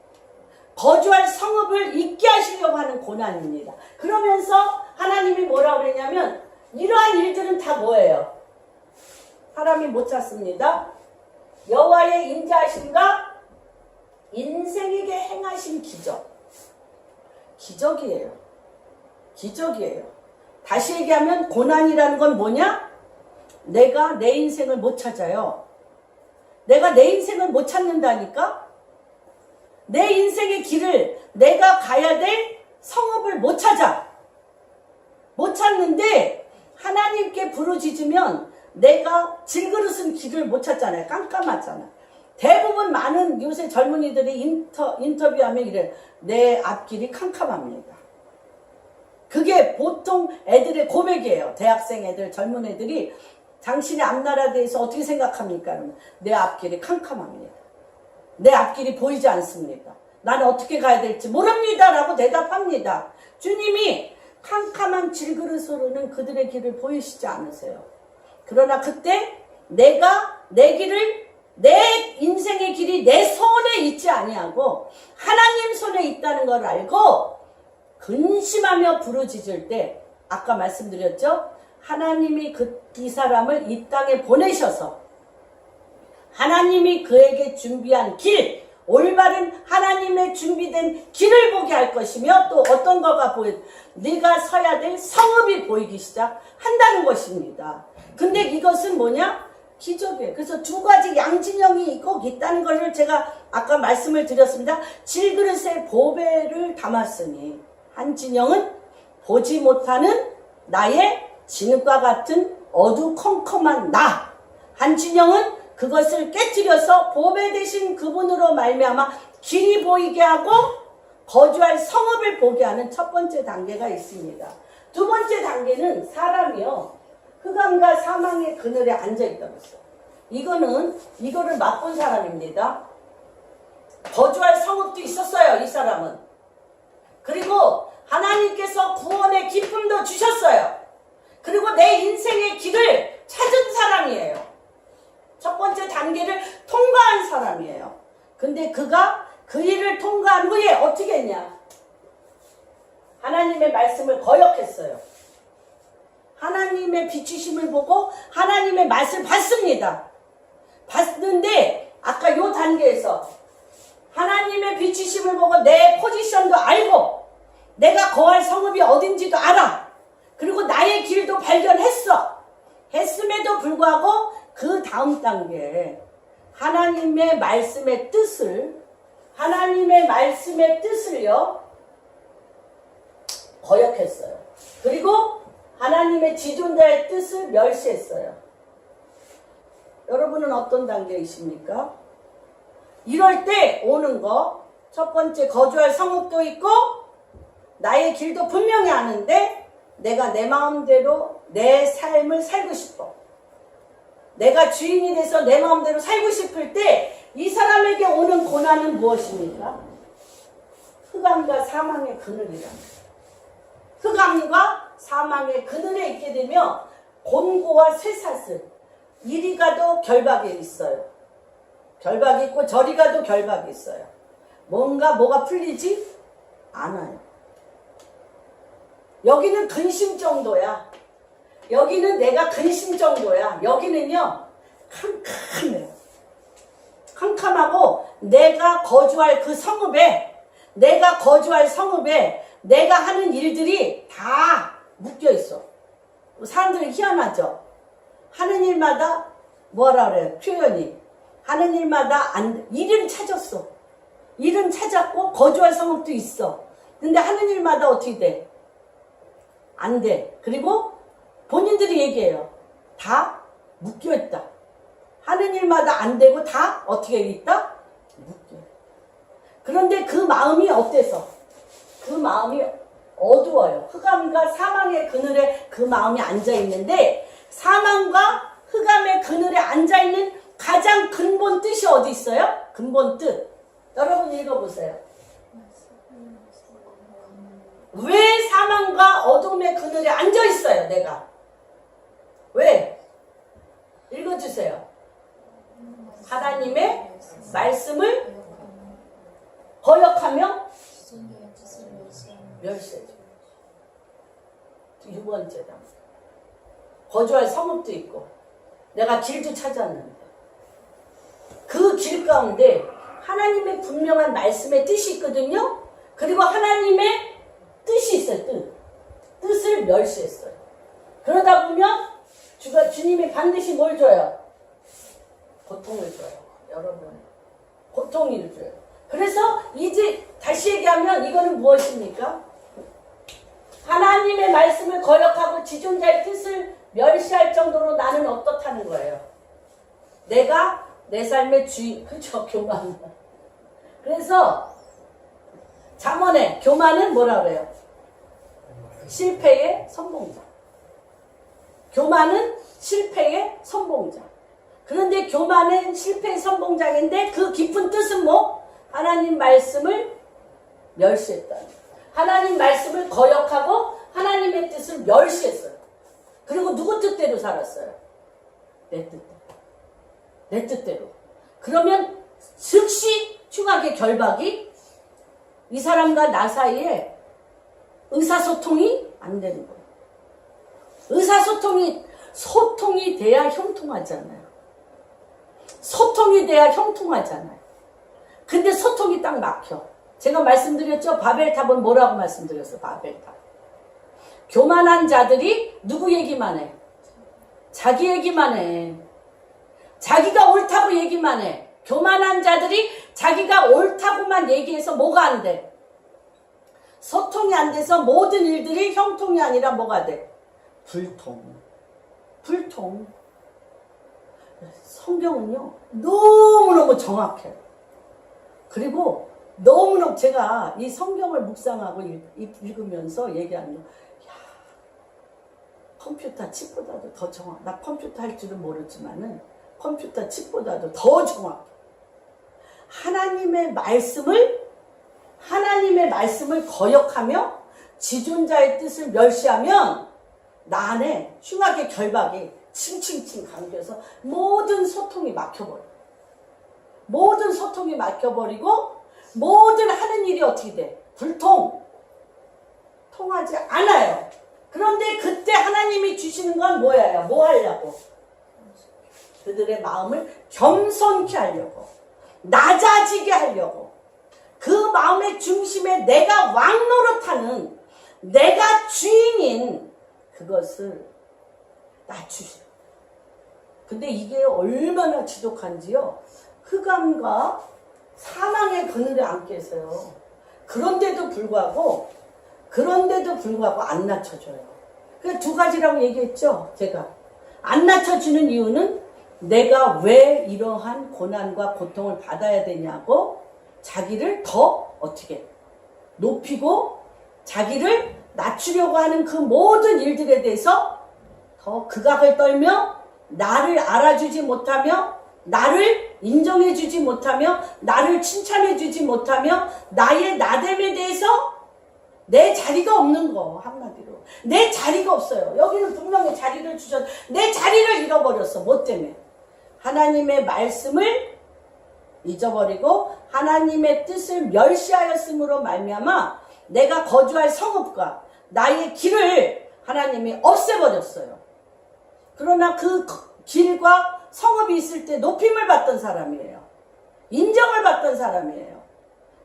거주할 성읍을 있게 하시려고 하는 고난입니다. 그러면서 하나님이 뭐라고 그랬냐면 이러한 일들은 다 뭐예요? 사람이 못 찾습니다. 여호와의 인자하심과 인생에게 행하신 기적. 기적이에요. 기적이에요. 다시 얘기하면 고난이라는 건 뭐냐? 내가 내 인생을 못 찾아요. 내가 내 인생을 못 찾는다니까? 내 인생의 길을, 내가 가야 될 성읍을 못 찾아. 못 찾는데 하나님께 부르짖으면 내가 질그릇은 길을 못 찾잖아요. 깜깜하잖아. 대부분 많은 요새 젊은이들이 인터뷰하면 이래. 내 앞길이 캄캄합니다. 그게 보통 애들의 고백이에요. 대학생 애들, 젊은 애들이 당신의 앞나라에 대해서 어떻게 생각합니까? 그러면 내 앞길이 캄캄합니다. 내 앞길이 보이지 않습니다. 나는 어떻게 가야 될지 모릅니다. 라고 대답합니다. 주님이 캄캄한 질그릇으로는 그들의 길을 보이시지 않으세요. 그러나 그때 내가 내 길을, 내 인생의 길이 내 손에 있지 아니하고 하나님 손에 있다는 걸 알고 근심하며 부르짖을 때, 아까 말씀드렸죠? 하나님이 이 사람을 이 땅에 보내셔서 하나님이 그에게 준비한 길, 올바른 하나님의 준비된 길을 보게 할 것이며, 또 어떤 거가 네가 서야 될 성읍이 보이기 시작한다는 것입니다. 근데 이것은 뭐냐? 기적이에요. 그래서 두 가지 양진영이 꼭 있다는 것을 제가 아까 말씀을 드렸습니다. 질그릇에 보배를 담았으니 한 진영은 보지 못하는 나의 진흙과 같은 어두컴컴한 나, 한 진영은 그것을 깨뜨려서 보배 대신 그분으로 말미암아 길이 보이게 하고 거주할 성읍을 보게 하는 첫 번째 단계가 있습니다. 두 번째 단계는 사람이요, 흑암과 사망의 그늘에 앉아있다고 했어요. 이거를 맛본 사람입니다. 거주할 성읍도 있었어요, 이 사람은. 그리고 하나님께서 구원의 기쁨도 주셨어요. 그리고 내 인생의 길을 찾은 사람이에요. 첫 번째 단계를 통과한 사람이에요. 근데 그가 그 일을 통과한 후에 어떻게 했냐? 하나님의 말씀을 거역했어요. 하나님의 비추심을 보고 하나님의 맛을 봤습니다. 봤는데 아까 요 단계에서 하나님의 비추심을 보고 내 포지션도 알고 내가 거할 성읍이 어딘지도 알아. 그리고 나의 길도 발견했어. 했음에도 불구하고 그 다음 단계에 하나님의 말씀의 뜻을요 거역했어요. 그리고 하나님의 지존자의 뜻을 멸시했어요. 여러분은 어떤 단계이십니까? 이럴 때 오는 거, 첫 번째 거주할 성읍도 있고 나의 길도 분명히 아는데 내가 내 마음대로 내 삶을 살고 싶어. 내가 주인이 돼서 내 마음대로 살고 싶을 때 이 사람에게 오는 고난은 무엇입니까? 흑암과 사망의 그늘이랍니다. 흑암과 사망의 그늘에 있게 되면 곤고와 쇠사슬, 이리 가도 결박이 있어요. 결박이 있고 저리 가도 결박이 있어요. 뭐가 풀리지 않아요. 여기는 근심 정도야. 여기는 내가 근심 정도야. 여기는요 캄캄해요. 캄캄하고 내가 거주할 내가 하는 일들이 다 묶여 있어. 사람들이 희한하죠. 하는 일마다 뭐라 그래요? 표현이 하는 일마다 일은 찾았어. 일은 찾았고 거주할 성읍도 있어. 근데 하는 일마다 어떻게 돼? 안 돼. 그리고 본인들이 얘기해요. 다 묶여있다. 하는 일마다 안 되고 다 어떻게 있다? 묶여. 그런데 그 마음이 어때서? 그 마음이 어두워요. 흑암과 사망의 그늘에 그 마음이 앉아있는데, 사망과 흑암의 그늘에 앉아있는 가장 근본 뜻이 어디 있어요? 근본 뜻. 여러분 읽어보세요. 왜 사망과 어둠의 그늘에 앉아있어요, 내가? 왜? 읽어주세요. 하나님의 말씀을 거역하며 멸시해줘. 두 번째다. 거주할 성읍도 있고 내가 길도 찾았는데 그 길 가운데 하나님의 분명한 말씀의 뜻이 있거든요. 그리고 하나님의 뜻이 있어요. 뜻을 멸시했어요. 그러다 보면 주님이 반드시 뭘 줘요? 고통을 줘요. 여러분, 고통을 줘요. 그래서 이제 다시 얘기하면 이거는 무엇입니까? 하나님의 말씀을 거역하고 지존자의 뜻을 멸시할 정도로 나는 어떻다는 거예요. 내가 내 삶의 주인, 그죠? 교만. 그래서 잠언에 교만은 뭐라 그래요? 실패의 선봉자. 교만은 실패의 선봉자. 그런데 교만은 실패의 선봉자인데 그 깊은 뜻은 뭐? 하나님 말씀을 멸시했다. 하나님 말씀을 거역하고 하나님의 뜻을 멸시했어요. 그리고 누구 뜻대로 살았어요? 내 뜻대로. 내 뜻대로. 그러면 즉시 흉악의 결박이 이 사람과 나 사이에 의사소통이 안 되는 거예요. 소통이 돼야 형통하잖아요. 소통이 돼야 형통하잖아요. 근데 소통이 딱 막혀. 제가 말씀드렸죠? 바벨탑은 뭐라고 말씀드렸어요? 바벨탑. 교만한 자들이 누구 얘기만 해? 자기 얘기만 해. 자기가 옳다고 얘기만 해. 교만한 자들이 자기가 옳다고만 얘기해서 뭐가 안 돼? 소통이 안 돼서 모든 일들이 형통이 아니라 뭐가 돼? 불통. 성경은요, 너무너무 정확해요. 그리고 너무너무 제가 이 성경을 묵상하고 읽으면서 얘기하는 거, 야, 컴퓨터 칩보다도 더 정확. 나 컴퓨터 할 줄은 모르지만은 컴퓨터 칩보다도 더 정확해. 하나님의 말씀을 거역하며 지존자의 뜻을 멸시하면 나 안에 흉악의 결박이 칭칭칭 감겨서 모든 소통이 막혀버려. 모든 소통이 막혀버리고 모든 하는 일이 어떻게 돼? 통하지 않아요. 그런데 그때 하나님이 주시는 건 뭐예요? 뭐 하려고? 그들의 마음을 겸손케 하려고, 낮아지게 하려고, 그 마음의 중심에 내가 왕 노릇하는, 내가 주인인 그것을 낮추시오. 근데 이게 얼마나 지독한지요. 흑암과 사망의 그늘에 앉게 해서요. 그런데도 불구하고 안 낮춰줘요. 그 두 가지라고 얘기했죠. 제가 안 낮춰주는 이유는 내가 왜 이러한 고난과 고통을 받아야 되냐고 자기를 더 어떻게 높이고 자기를 낮추려고 하는 그 모든 일들에 대해서 더 극악을 떨며 나를 알아주지 못하며 나를 인정해주지 못하며 나를 칭찬해주지 못하며 나의 나됨에 대해서 내 자리가 없는 거. 한마디로 내 자리가 없어요. 여기는 분명히 자리를 주셨. 내 자리를 잃어버렸어. 뭐 때문에? 하나님의 말씀을 잊어버리고 하나님의 뜻을 멸시하였으므로 말미암아 내가 거주할 성읍과 나의 길을 하나님이 없애버렸어요. 그러나 그 길과 성읍이 있을 때 높임을 받던 사람이에요. 인정을 받던 사람이에요.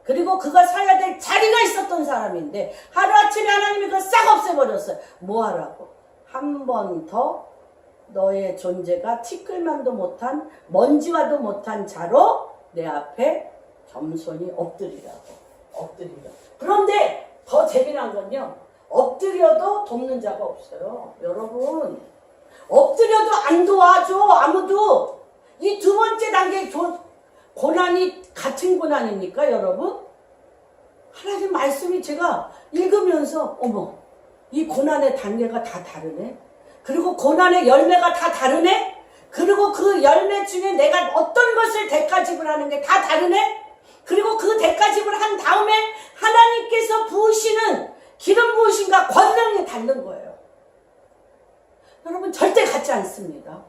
그리고 그가 서야 될 자리가 있었던 사람인데 하루아침에 하나님이 그걸 싹 없애버렸어요. 뭐하라고? 한 번 더 너의 존재가 티끌만도 못한 먼지와도 못한 자로 내 앞에 겸손히 엎드리라고. 그런데 더 재미난 건요. 엎드려도 돕는 자가 없어요. 여러분, 엎드려도 안 도와줘. 아무도. 이 두 번째 단계 고난이 같은 고난입니까, 여러분? 하나님 말씀이 제가 읽으면서 어머, 이 고난의 단계가 다 다르네. 그리고 고난의 열매가 다 다르네. 그리고 그 열매 중에 내가 어떤 것을 대가집을 하는 게 다 다르네. 그리고 그 대가집을 한 다음에 하나님께서 부으시는 기름 부으심과 권능이 다른 거예요. 여러분 절대 같지 않습니다.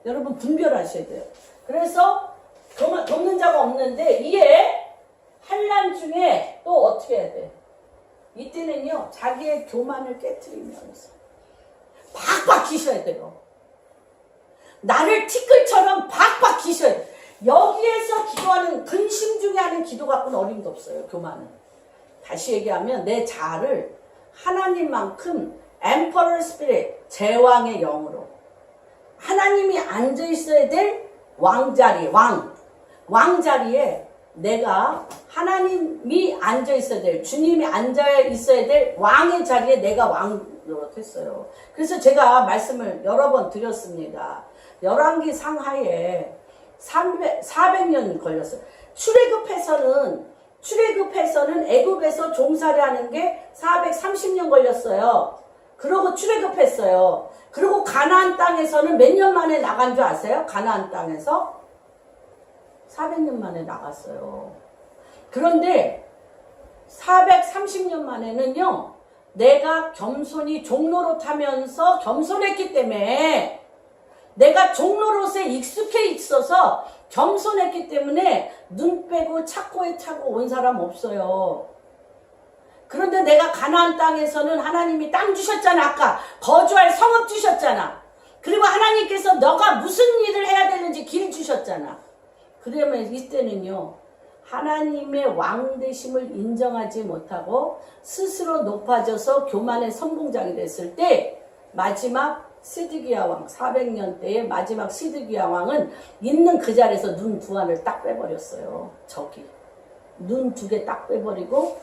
여러분 분별하셔야 돼요. 그래서 돕는 자가 없는데 이에 환난 중에 또 어떻게 해야 돼? 이때는요 자기의 교만을 깨트리면서 막 박박 기셔야 돼요. 나를 티끌처럼 박박 기셔야 돼요. 여기에서 기도하는 근심 중에 하는 기도 갖고는 어림도 없어요. 교만은. 다시 얘기하면 내 자아를 하나님만큼 엠퍼럴 스피릿, 제왕의 영으로 하나님이 앉아있어야 될 왕자리, 왕자리에 내가 하나님이 앉아있어야 될, 주님이 앉아있어야 될 왕의 자리에 내가 왕으로 됐어요. 그래서 제가 말씀을 여러 번 드렸습니다. 열왕기 상하에 400년 걸렸어요. 출애굽해서는 애굽에서 종살이 하는 게 430년 걸렸어요. 그러고 출애굽했어요. 그리고 가나안 땅에서는 몇 년 만에 나간 줄 아세요? 가나안 땅에서 400년 만에 나갔어요. 그런데 430년 만에는요, 내가 겸손히 종로릇하면서 겸손했기 때문에, 내가 종로릇에 익숙해 있어서 겸손했기 때문에 눈 빼고 착고에 차고 온 사람 없어요. 그런데 내가 가나안 땅에서는 하나님이 땅 주셨잖아. 아까 거주할 성읍 주셨잖아. 그리고 하나님께서 너가 무슨 일을 해야 되는지 길 주셨잖아. 그러면 이때는요, 하나님의 왕 되심을 인정하지 못하고 스스로 높아져서 교만의 선봉장이 됐을 때, 마지막 시드기야 왕, 400년 때의 마지막 시드기야 왕은 있는 그 자리에서 눈 두 안을 딱 빼버렸어요. 저기 눈 두 개 딱 빼버리고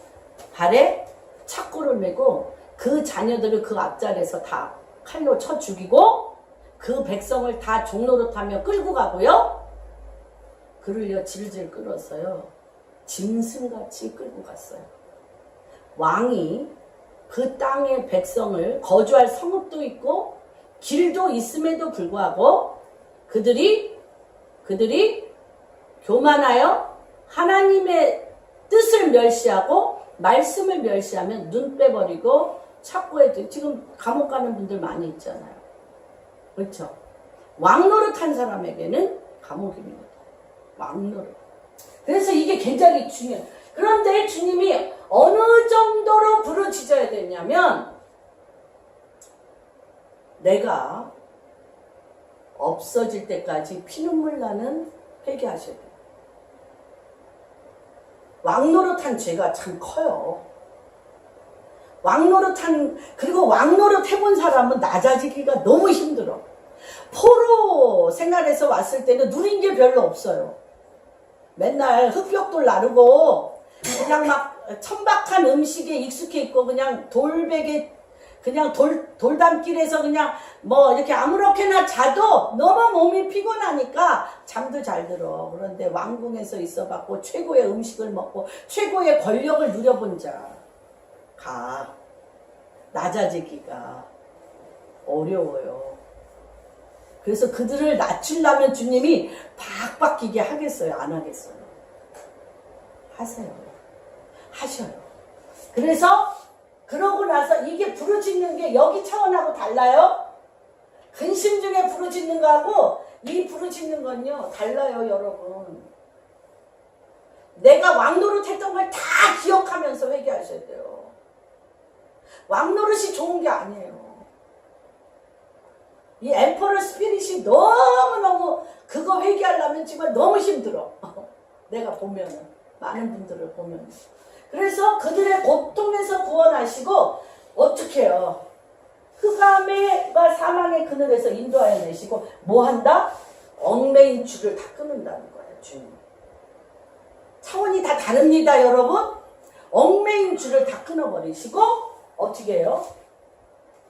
발에 착고를 메고 그 자녀들을 그 앞자리에서 다 칼로 쳐 죽이고 그 백성을 다 종노릇하며 끌고 가고요. 그를요 질질 끌었어요. 짐승같이 끌고 갔어요. 왕이 그 땅의 백성을 거주할 성읍도 있고 길도 있음에도 불구하고 그들이 교만하여 하나님의 뜻을 멸시하고 말씀을 멸시하면 눈 빼버리고 착고에 지금 감옥 가는 분들 많이 있잖아요. 그렇죠? 왕노릇한 사람에게는 감옥입니다. 왕노릇. 그래서 이게 굉장히 중요해요. 그런데 주님이 어느 정도로 부르짖어야 되냐면 내가 없어질 때까지 피눈물 나는 회개하셔야 돼요. 왕노릇한 죄가 참 커요. 그리고 왕노릇 해본 사람은 낮아지기가 너무 힘들어. 포로 생활에서 왔을 때는 누린 게 별로 없어요. 맨날 흙벽돌 나르고 그냥 막 천박한 음식에 익숙해 있고 그냥 돌베개 그냥 돌담길에서 그냥 뭐 이렇게 아무렇게나 자도 너무 몸이 피곤하니까 잠도 잘 들어. 그런데 왕궁에서 있어봤고 최고의 음식을 먹고 최고의 권력을 누려본 자가 낮아지기가 어려워요. 그래서 그들을 낮추려면 주님이 박박 기게 하겠어요? 안 하겠어요? 하세요. 하셔요. 그래서 그러고 나서 이게 부르짖는 게 여기 차원하고 달라요? 근심 중에 부르짖는 거하고 이 부르짖는 건요 달라요 여러분. 내가 왕노릇 했던 걸 다 기억하면서 회개하셔야 돼요. 왕노릇이 좋은 게 아니에요. 이 엠퍼럴 스피릿이 너무너무 그거 회개하려면 정말 너무 힘들어. 내가 보면은 많은 분들을 보면. 그래서 그들의 고통에서 구원하시고 어떻게 해요? 흑암과 사망의 그늘에서 인도하여 내시고 뭐 한다? 얽매인 줄을 다 끊는다는 거예요. 주님. 차원이 다 다릅니다 여러분. 얽매인 줄을 다 끊어버리시고 어떻게 해요?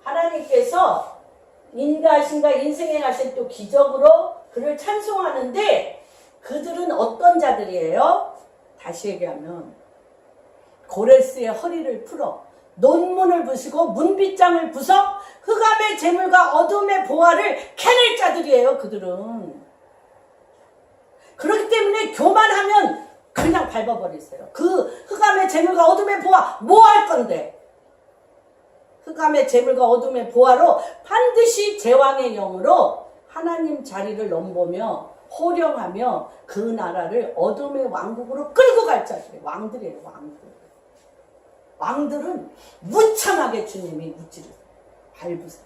하나님께서 인가하신가 인생행하신 또 기적으로 그를 찬송하는데 그들은 어떤 자들이에요? 다시 얘기하면 고레스의 허리를 풀어 논문을 부수고 문빗장을 부서 흑암의 재물과 어둠의 보화를 캐낼 자들이에요. 그들은. 그렇기 때문에 교만하면 그냥 밟아버리세요. 그 흑암의 재물과 어둠의 보화 뭐 할 건데? 흑암의 재물과 어둠의 보화로 반드시 제왕의 영으로 하나님 자리를 넘보며 호령하며 그 나라를 어둠의 왕국으로 끌고 갈 자들이 왕들이에요. 왕들은 무참하게 주님이 무찌르세요. 밟으세요.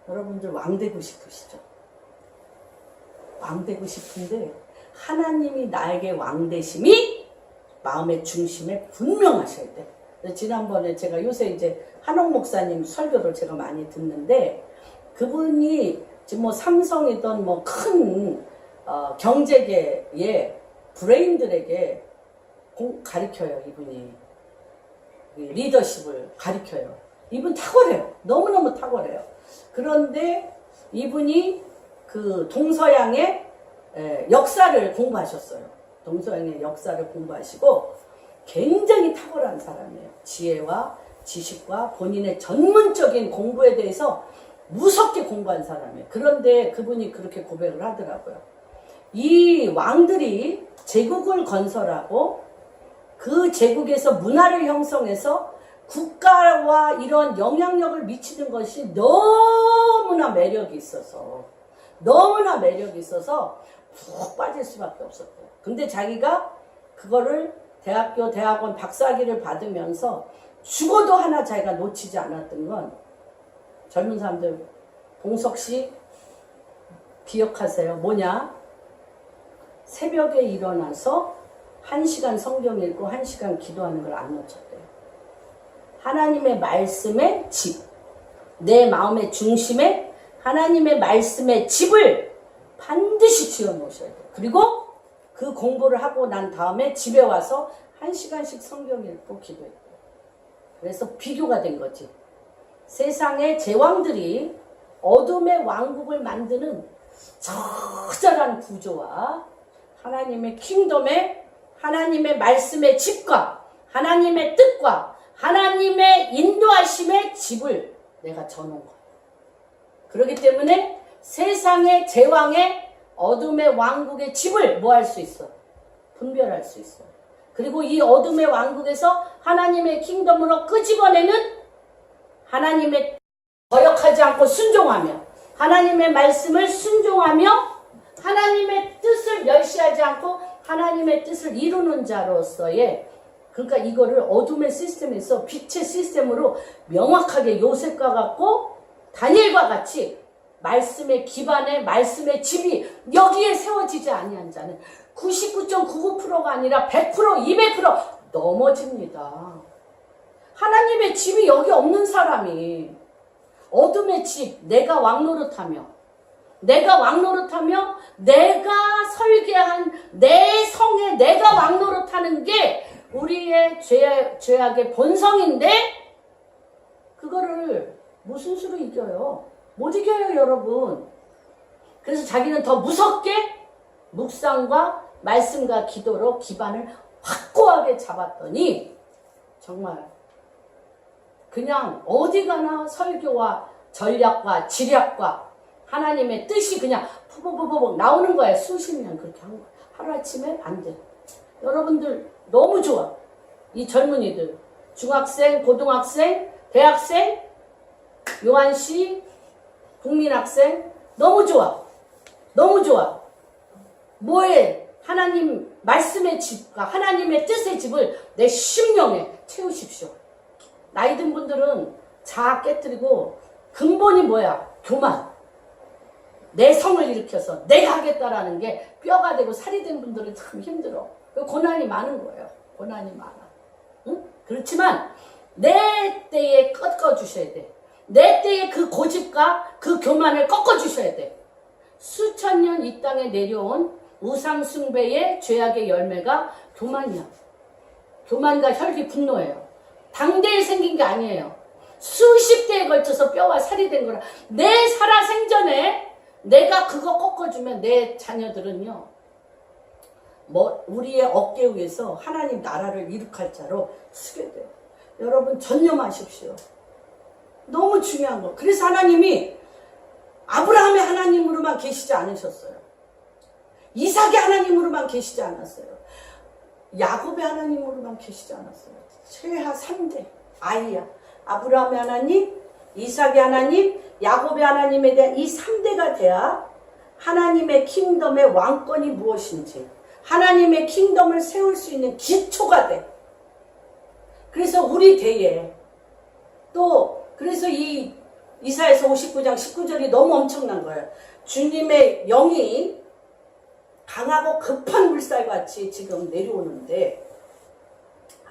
여러분들 왕 되고 싶으시죠? 왕 되고 싶은데 하나님이 나에게 왕 되심이 마음의 중심에 분명하셔야 돼. 지난번에 제가 요새 이제 한옥 목사님 설교를 제가 많이 듣는데 그분이 지금 뭐 삼성이든 뭐 큰 경제계의 브레인들에게 가르쳐요. 이분이 리더십을 가르쳐요. 이분 탁월해요. 너무너무 탁월해요. 그런데 이분이 그 동서양의 역사를 공부하셨어요. 동서양의 역사를 공부하시고 굉장히 탁월한 사람이에요. 지혜와 지식과 본인의 전문적인 공부에 대해서 무섭게 공부한 사람이에요. 그런데 그분이 그렇게 고백을 하더라고요. 이 왕들이 제국을 건설하고 그 제국에서 문화를 형성해서 국가와 이런 영향력을 미치는 것이 너무나 매력이 있어서 푹 빠질 수밖에 없었대요. 근데 자기가 그거를 대학교, 대학원 박사학위를 받으면서 죽어도 하나 자기가 놓치지 않았던 건 젊은 사람들 봉석씨 기억하세요. 뭐냐? 새벽에 일어나서 1시간 성경 읽고 1시간 기도하는 걸 안 놓쳤대요. 하나님의 말씀의 집, 내 마음의 중심에 하나님의 말씀의 집을 반드시 지어 놓으셔야 돼요. 그리고 그 공부를 하고 난 다음에 집에 와서 1시간씩 성경 읽고 기도했대요. 그래서 비교가 된 거지. 세상의 제왕들이 어둠의 왕국을 만드는 처절한 구조와 하나님의 킹덤의 하나님의 말씀의 집과 하나님의 뜻과 하나님의 인도하심의 집을 내가 져놓은 거예요. 그렇기 때문에 세상의 제왕의 어둠의 왕국의 집을 뭐 할 수 있어? 분별할 수 있어. 그리고 이 어둠의 왕국에서 하나님의 킹덤으로 끄집어내는 하나님의 거역하지 않고 순종하며 하나님의 말씀을 순종하며 하나님의 뜻을 멸시하지 않고 하나님의 뜻을 이루는 자로서의 그러니까 이거를 어둠의 시스템에서 빛의 시스템으로 명확하게 요셉과 같고 다니엘과 같이 말씀의 기반에 말씀의 집이 여기에 세워지지 아니한 자는 99.99%가 아니라 100%, 200% 넘어집니다. 하나님의 집이 여기 없는 사람이 어둠의 집, 내가 왕노릇하며 내가 설계한 내 성에 내가 왕노릇하는 게 우리의 죄악의 본성인데 그거를 무슨 수로 이겨요? 못 이겨요, 여러분. 그래서 자기는 더 무섭게 묵상과 말씀과 기도로 기반을 확고하게 잡았더니 정말 그냥 어디 가나 설교와 전략과 지략과 하나님의 뜻이 그냥 푸푸푸푸 나오는 거예요. 수십 년 그렇게 한 거예요. 하루아침에 안 돼. 여러분들 너무 좋아. 이 젊은이들 중학생, 고등학생, 대학생, 요한씨, 국민학생 너무 좋아. 너무 좋아. 뭐에 하나님 말씀의 집과 하나님의 뜻의 집을 내 심령에 채우십시오. 나이 든 분들은 자아 깨뜨리고 근본이 뭐야? 교만. 내 성을 일으켜서 내가 하겠다라는 게 뼈가 되고 살이 된 분들은 참 힘들어. 고난이 많은 거예요. 고난이 많아. 응? 그렇지만 내 때에 꺾어주셔야 돼. 내 때에 그 고집과 그 교만을 꺾어주셔야 돼. 수천 년 이 땅에 내려온 우상숭배의 죄악의 열매가 교만이야. 교만과 혈기 분노예요. 당대에 생긴 게 아니에요. 수십 대에 걸쳐서 뼈와 살이 된 거라. 내 살아생전에 내가 그거 꺾어주면 내 자녀들은요. 뭐 우리의 어깨 위에서 하나님 나라를 이룩할 자로 쓰게 돼요. 여러분 전념하십시오. 너무 중요한 거. 그래서 하나님이 아브라함의 하나님으로만 계시지 않으셨어요. 이삭의 하나님으로만 계시지 않았어요. 야곱의 하나님으로만 계시지 않았어요. 최하 3대 아이야. 아브라함의 하나님, 이삭의 하나님, 야곱의 하나님에 대한 이 3대가 돼야 하나님의 킹덤의 왕권이 무엇인지 하나님의 킹덤을 세울 수 있는 기초가 돼. 그래서 우리 대에 또 그래서 이 이사야서 59장 19절이 너무 엄청난 거예요. 주님의 영이 강하고 급한 물살같이 지금 내려오는데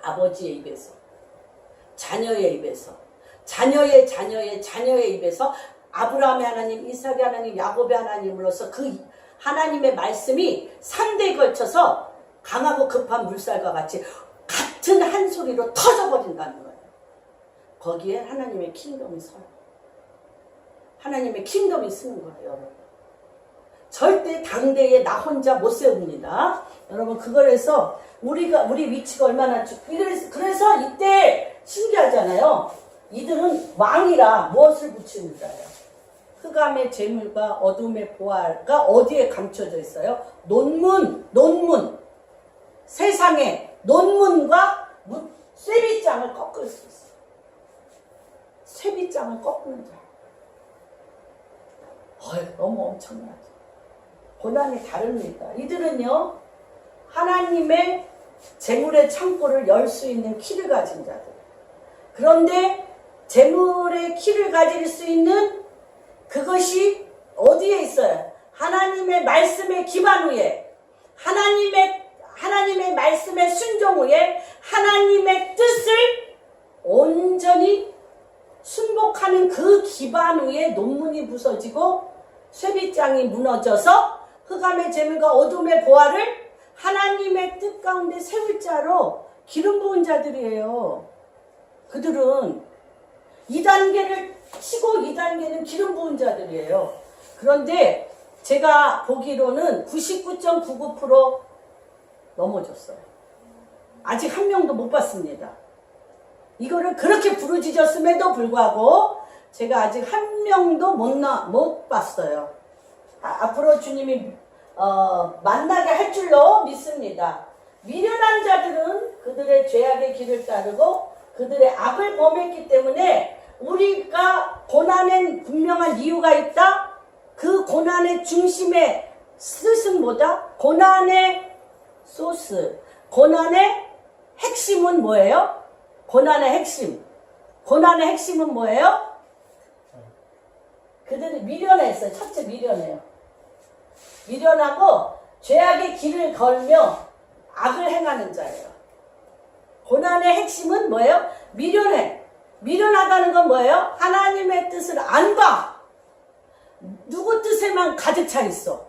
아버지의 입에서, 자녀의 입에서, 자녀의 입에서 아브라함의 하나님, 이삭의 하나님, 야곱의 하나님으로서 그 하나님의 말씀이 3대에 걸쳐서 강하고 급한 물살과 같이 같은 한 소리로 터져버린다는 거예요. 거기에 하나님의 킹덤이 서요. 하나님의 킹덤이 쓰는 거예요, 여러분. 절대 당대에 나 혼자 못 세웁니다. 여러분, 그걸 해서 우리 위치가 얼마나 그래서 이때 신기하잖아요. 이들은 왕이라 무엇을 붙이는 자예요? 흑암의 재물과 어둠의 보화가 어디에 감춰져 있어요? 논문. 세상에 논문과 쇠빗장을 꺾을 수 있어요. 쇠빗장을 꺾는 자. 너무 엄청나죠. 고난이 다릅니다. 이들은요, 하나님의 재물의 창고를 열 수 있는 키를 가진 자들. 그런데 재물의 키를 가질 수 있는 그것이 어디에 있어요? 하나님의 말씀의 기반 위에, 하나님의 말씀의 순종 위에 하나님의 뜻을 온전히 순복하는 그 기반 위에 논문이 부서지고 쇠빗장이 무너져서 흑암의 재물과 어둠의 보화를 하나님의 뜻 가운데 세울 자로 기름 부은 자들이에요. 그들은 2단계를 치고 2단계는 기름 부은 자들이에요. 그런데 제가 보기로는 99.99% 넘어졌어요. 아직 한 명도 못 봤습니다. 이거를 그렇게 부르짖었음에도 불구하고 제가 아직 한 명도 못 봤어요. 앞으로 주님이 만나게 할 줄로 믿습니다. 미련한 자들은 그들의 죄악의 길을 따르고 그들의 악을 범했기 때문에 우리가 고난엔 분명한 이유가 있다. 그 고난의 중심의 뜻은 뭐다? 고난의 소스, 고난의 핵심은 뭐예요? 고난의 핵심은 뭐예요? 그들이 미련했어요. 첫째 미련해요. 미련하고 죄악의 길을 걸며 악을 행하는 자예요. 고난의 핵심은 뭐예요? 미련해. 미련하다는 건 뭐예요? 하나님의 뜻을 안 봐. 누구 뜻에만 가득 차 있어.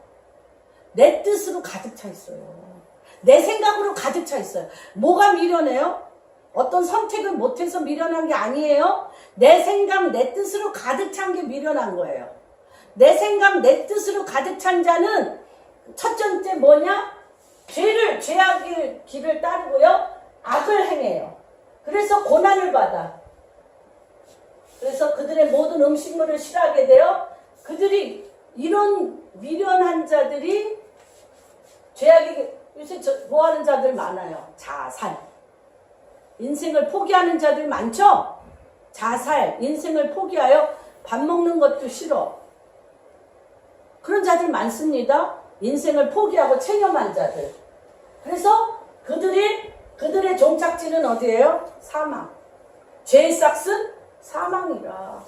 내 뜻으로 가득 차 있어요. 내 생각으로 가득 차 있어요. 뭐가 미련해요? 어떤 선택을 못해서 미련한 게 아니에요. 내 생각, 내 뜻으로 가득 찬 게 미련한 거예요. 내 생각, 내 뜻으로 가득 찬 자는 첫 번째 뭐냐? 죄악의 길을 따르고요. 악을 행해요. 그래서 고난을 받아. 그래서 그들의 모든 음식물을 싫어하게 돼요. 그들이 이런 미련한 자들이 요새 뭐하는 자들 많아요. 자살. 인생을 포기하는 자들 많죠? 자살, 인생을 포기하여 밥 먹는 것도 싫어. 그런 자들 많습니다. 인생을 포기하고 체념한 자들. 그래서 그들의 종착지는 어디예요? 사망. 죄의 싹은 사망이라.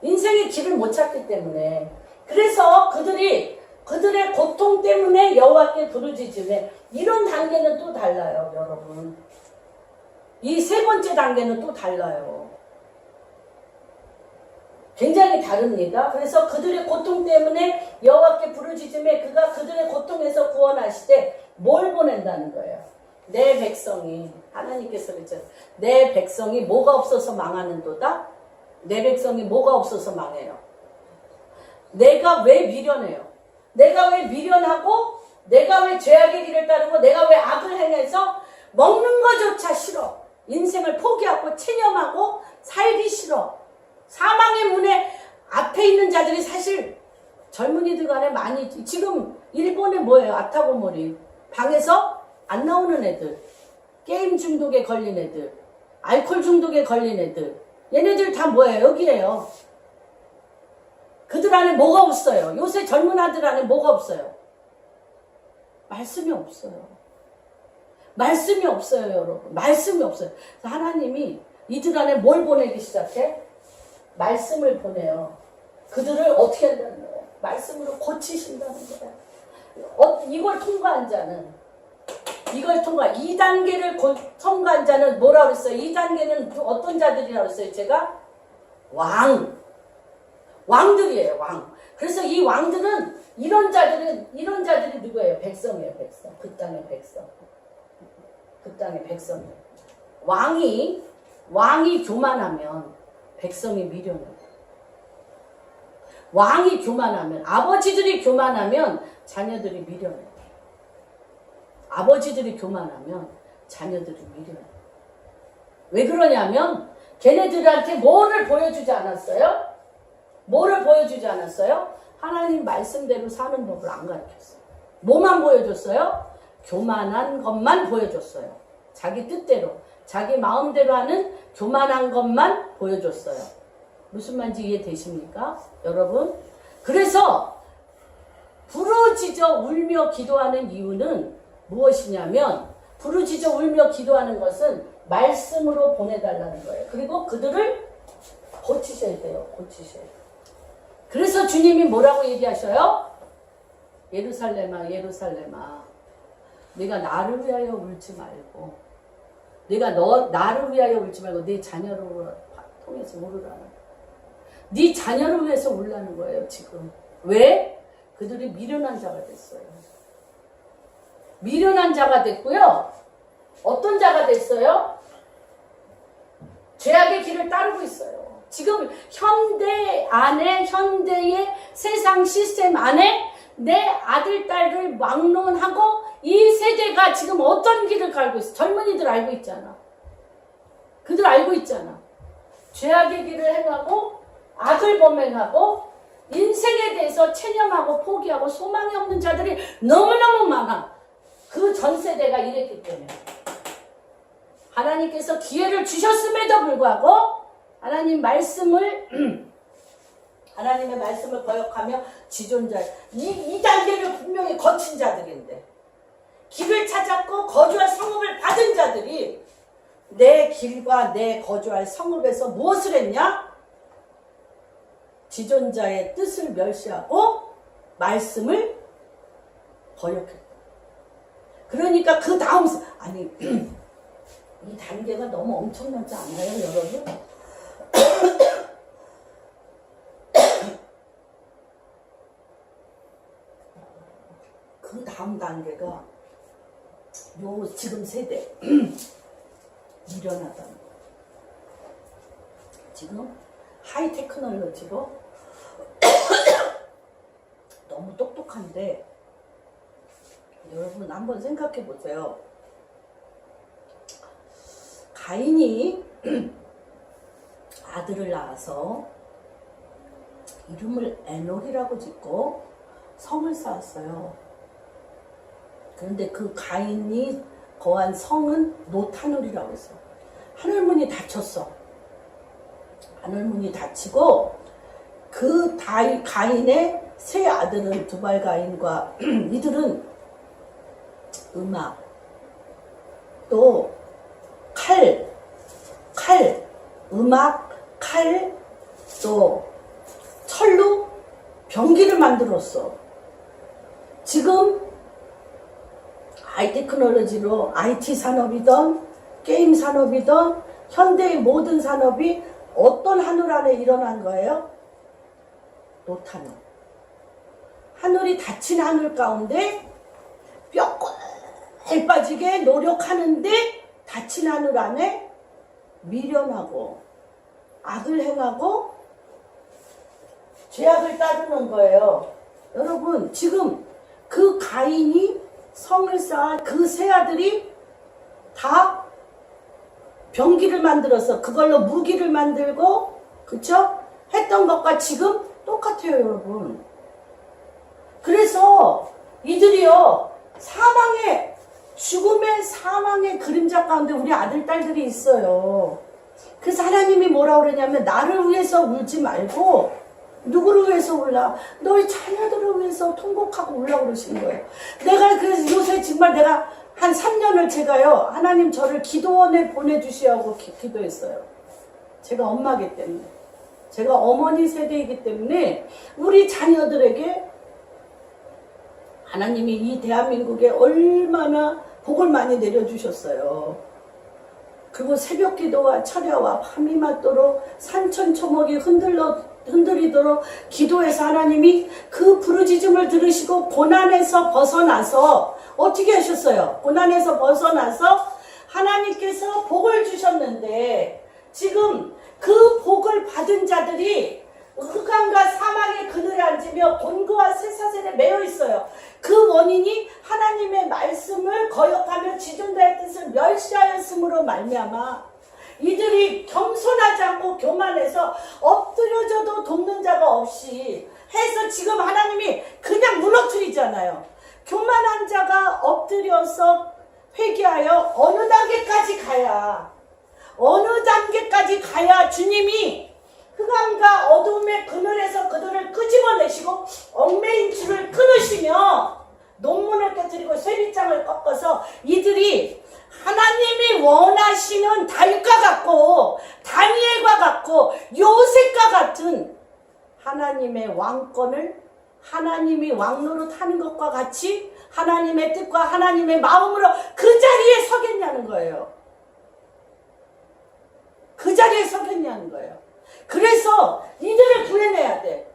인생의 길을 못 찾기 때문에. 그래서 그들의 고통 때문에 여호와께 부르짖으며 이런 단계는 또 달라요, 여러분. 이 세 번째 단계는 또 달라요. 굉장히 다릅니다. 그래서 그들의 고통 때문에 여호와께 부르짖으며 그가 그들의 고통에서 구원하시되 뭘 보낸다는 거예요? 내 백성이, 하나님께서 그랬잖아요. 내 백성이 뭐가 없어서 망하는도다? 내 백성이 뭐가 없어서 망해요? 내가 왜 미련해요? 내가 왜 미련하고 내가 왜 죄악의 길을 따르고 내가 왜 악을 행해서 먹는 거조차 싫어. 인생을 포기하고 체념하고 살기 싫어. 사망의 문에 앞에 있는 자들이 사실 젊은이들 간에 많이, 지금 일본에 뭐예요? 아타고모리. 방에서 안 나오는 애들. 게임 중독에 걸린 애들. 알코올 중독에 걸린 애들. 얘네들 다 뭐예요? 여기에요. 그들 안에 뭐가 없어요? 요새 젊은 아들 안에 뭐가 없어요? 말씀이 없어요. 말씀이 없어요, 여러분. 말씀이 없어요. 하나님이 이들 안에 뭘 보내기 시작해? 말씀을 보내요. 그들을 어떻게 한다는 거예요? 말씀으로 고치신다는 거예요. 이걸 통과한 자는, 이걸 통과, 2단계를 통과한 자는 뭐라고 그랬어요? 2단계는 어떤 자들이라고 그랬어요? 제가? 왕들이에요, 왕. 그래서 이 왕들은, 이런 자들이 누구예요? 백성이에요, 백성. 그 땅의 백성. 그 땅의 백성이에요. 왕이 교만하면 백성이 미련해요. 왕이 교만하면, 아버지들이 교만하면 자녀들이 미련해요. 아버지들이 교만하면 자녀들이 미련해요. 왜 그러냐면 걔네들한테 뭐를 보여주지 않았어요? 뭐를 보여주지 않았어요? 하나님 말씀대로 사는 법을 안 가르쳤어요. 뭐만 보여줬어요? 교만한 것만 보여줬어요. 자기 뜻대로, 자기 마음대로 하는 교만한 것만 보여줬어요. 무슨 말인지 이해되십니까? 여러분? 그래서 부르짖어 울며 기도하는 이유는 무엇이냐면, 부르짖어 울며 기도하는 것은 말씀으로 보내달라는 거예요. 그리고 그들을 고치셔야 돼요. 고치셔야 돼요. 그래서 주님이 뭐라고 얘기하셔요? 예루살렘아, 예루살렘아, 네가 나를 위하여 울지 말고, 네가 나를 위하여 울지 말고 네 자녀를 통해서 울으라는, 네 자녀를 위해서 울라는 거예요. 지금 왜? 그들이 미련한 자가 됐어요. 미련한 자가 됐고요. 어떤 자가 됐어요? 죄악의 길을 따르고 있어요. 지금 현대의 세상 시스템 안에 내 아들, 딸을 막론하고 이 세대가 지금 어떤 길을 갈고 있어? 젊은이들 알고 있잖아. 그들 알고 있잖아. 죄악의 길을 행하고 악을 범행하고 인생에 대해서 체념하고 포기하고 소망이 없는 자들이 너무너무 많아. 그 전 세대가 이랬기 때문에. 하나님께서 기회를 주셨음에도 불구하고 하나님의 말씀을 거역하며 지존자, 이 단계를 분명히 거친 자들인데, 길을 찾았고 거주할 성읍을 받은 자들이 내 길과 내 거주할 성읍에서 무엇을 했냐? 지존자의 뜻을 멸시하고 말씀을 거역했다. 그러니까 그 다음, 아니 이 단계가 너무 엄청나지 않아요, 여러분? 그 다음 단계가 요 지금 세대 미련하다는 거. 지금 하이 테크놀로지로 너무 똑똑한데, 여러분 한번 생각해 보세요. 가인이 아들을 낳아서 이름을 에녹이라고 짓고 성을 쌓았어요. 그런데 그 가인이 거한 성은 노타놀이라고 했어요. 하늘문이 닫혔어. 하늘문이 닫히고 그 가인의 세 아들은 두발 가인과 이들은 음악, 또 음악, 칼, 또 철로 병기를 만들었어. 지금 하이테크놀로지로 IT 산업이든 게임 산업이든 현대의 모든 산업이 어떤 하늘 안에 일어난 거예요? 노타놀. 하늘이 닫힌 하늘 가운데 뼈골 빠지게 노력하는데 닫힌 하늘 안에 미련하고 악을 행하고 죄악을 따르는 거예요. 여러분, 지금 그 가인이 성을 쌓아 그 세 아들이 다 병기를 만들어서 그걸로 무기를 만들고, 그쵸? 했던 것과 지금 똑같아요, 여러분. 그래서 이들이요, 죽음의 사망의 그림자 가운데 우리 아들, 딸들이 있어요. 그래서 하나님이 뭐라 그러냐면, 나를 위해서 울지 말고 누구를 위해서 울라? 너희 자녀들을 위해서 통곡하고 울라 그러시는 거예요. 내가 그래서 요새 정말 내가 한 3년을 제가요, 하나님 저를 기도원에 보내주시라고 기도했어요. 제가 엄마기 때문에. 제가 어머니 세대이기 때문에 우리 자녀들에게 하나님이 이 대한민국에 얼마나 복을 많이 내려주셨어요. 그리고 새벽 기도와 철야와 밤이 맞도록 산천초목이 흔들리도록 기도해서 하나님이 그 부르짖음을 들으시고 고난에서 벗어나서 어떻게 하셨어요? 고난에서 벗어나서 하나님께서 복을 주셨는데 지금 그 복을 받은 자들이 흑암과 사망의 그늘에 앉으며 곤고와 쇠사슬에 매여 있어요. 그 원인이 하나님의 말씀을 거역하며 지존자의 뜻을 멸시하였으므로 말미암아 이들이 겸손하지 않고 교만해서 엎드려져도 돕는 자가 없이 해서 지금 하나님이 그냥 무너뜨리잖아요. 교만한 자가 엎드려서 회개하여 어느 단계까지 가야 주님이 흑암과 어둠의 그늘에서 그들을 끄집어내시고 얽매인 줄을 끊으시며 논문을 깨뜨리고 쇠빗장을 꺾어서 이들이 하나님이 원하시는 다윗과 같고 다니엘과 같고 요셉과 같은 하나님의 왕권을 하나님이 왕노릇 하는 것과 같이 하나님의 뜻과 하나님의 마음으로 그 자리에 서겠냐는 거예요. 그 자리에 서겠냐는 거예요. 그래서 이들을 구해내야 돼.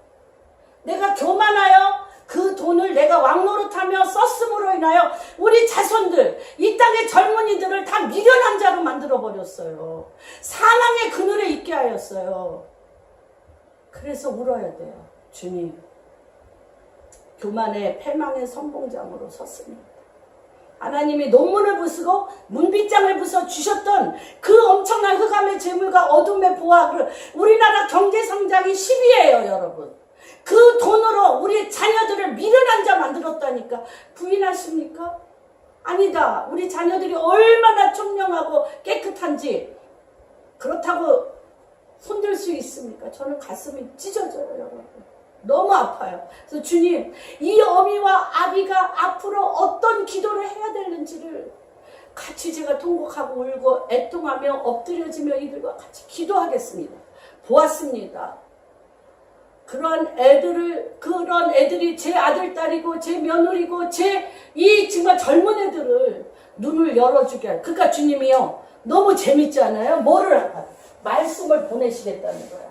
내가 교만하여 그 돈을 내가 왕노릇하며 썼음으로 인하여 우리 자손들, 이 땅의 젊은이들을 다 미련한 자로 만들어버렸어요. 사망의 그늘에 있게 하였어요. 그래서 울어야 돼요. 주님, 교만의 패망의 선봉장으로 섰습니다. 하나님이 논문을 부수고 문빗장을 부숴 주셨던 그 엄청난 흑암의 재물과 어둠의 보화를 우리나라 경제성장이 10위예요, 여러분. 그 돈으로 우리 자녀들을 미련한 자 만들었다니까 부인하십니까? 아니다. 우리 자녀들이 얼마나 청명하고 깨끗한지 그렇다고 손들 수 있습니까? 저는 가슴이 찢어져요, 여러분. 너무 아파요. 그래서 주님, 이 어미와 아비가 앞으로 어떤 기도를 해야 되는지를 같이 제가 통곡하고 울고 애통하며 엎드려지며 이들과 같이 기도하겠습니다. 보았습니다. 그런 애들이 제 아들, 딸이고 제 며느리고 이 정말 젊은 애들을 눈을 열어주게 할. 그러니까 주님이요, 너무 재밌지 않아요? 뭐를 할까? 말씀을 보내시겠다는 거야.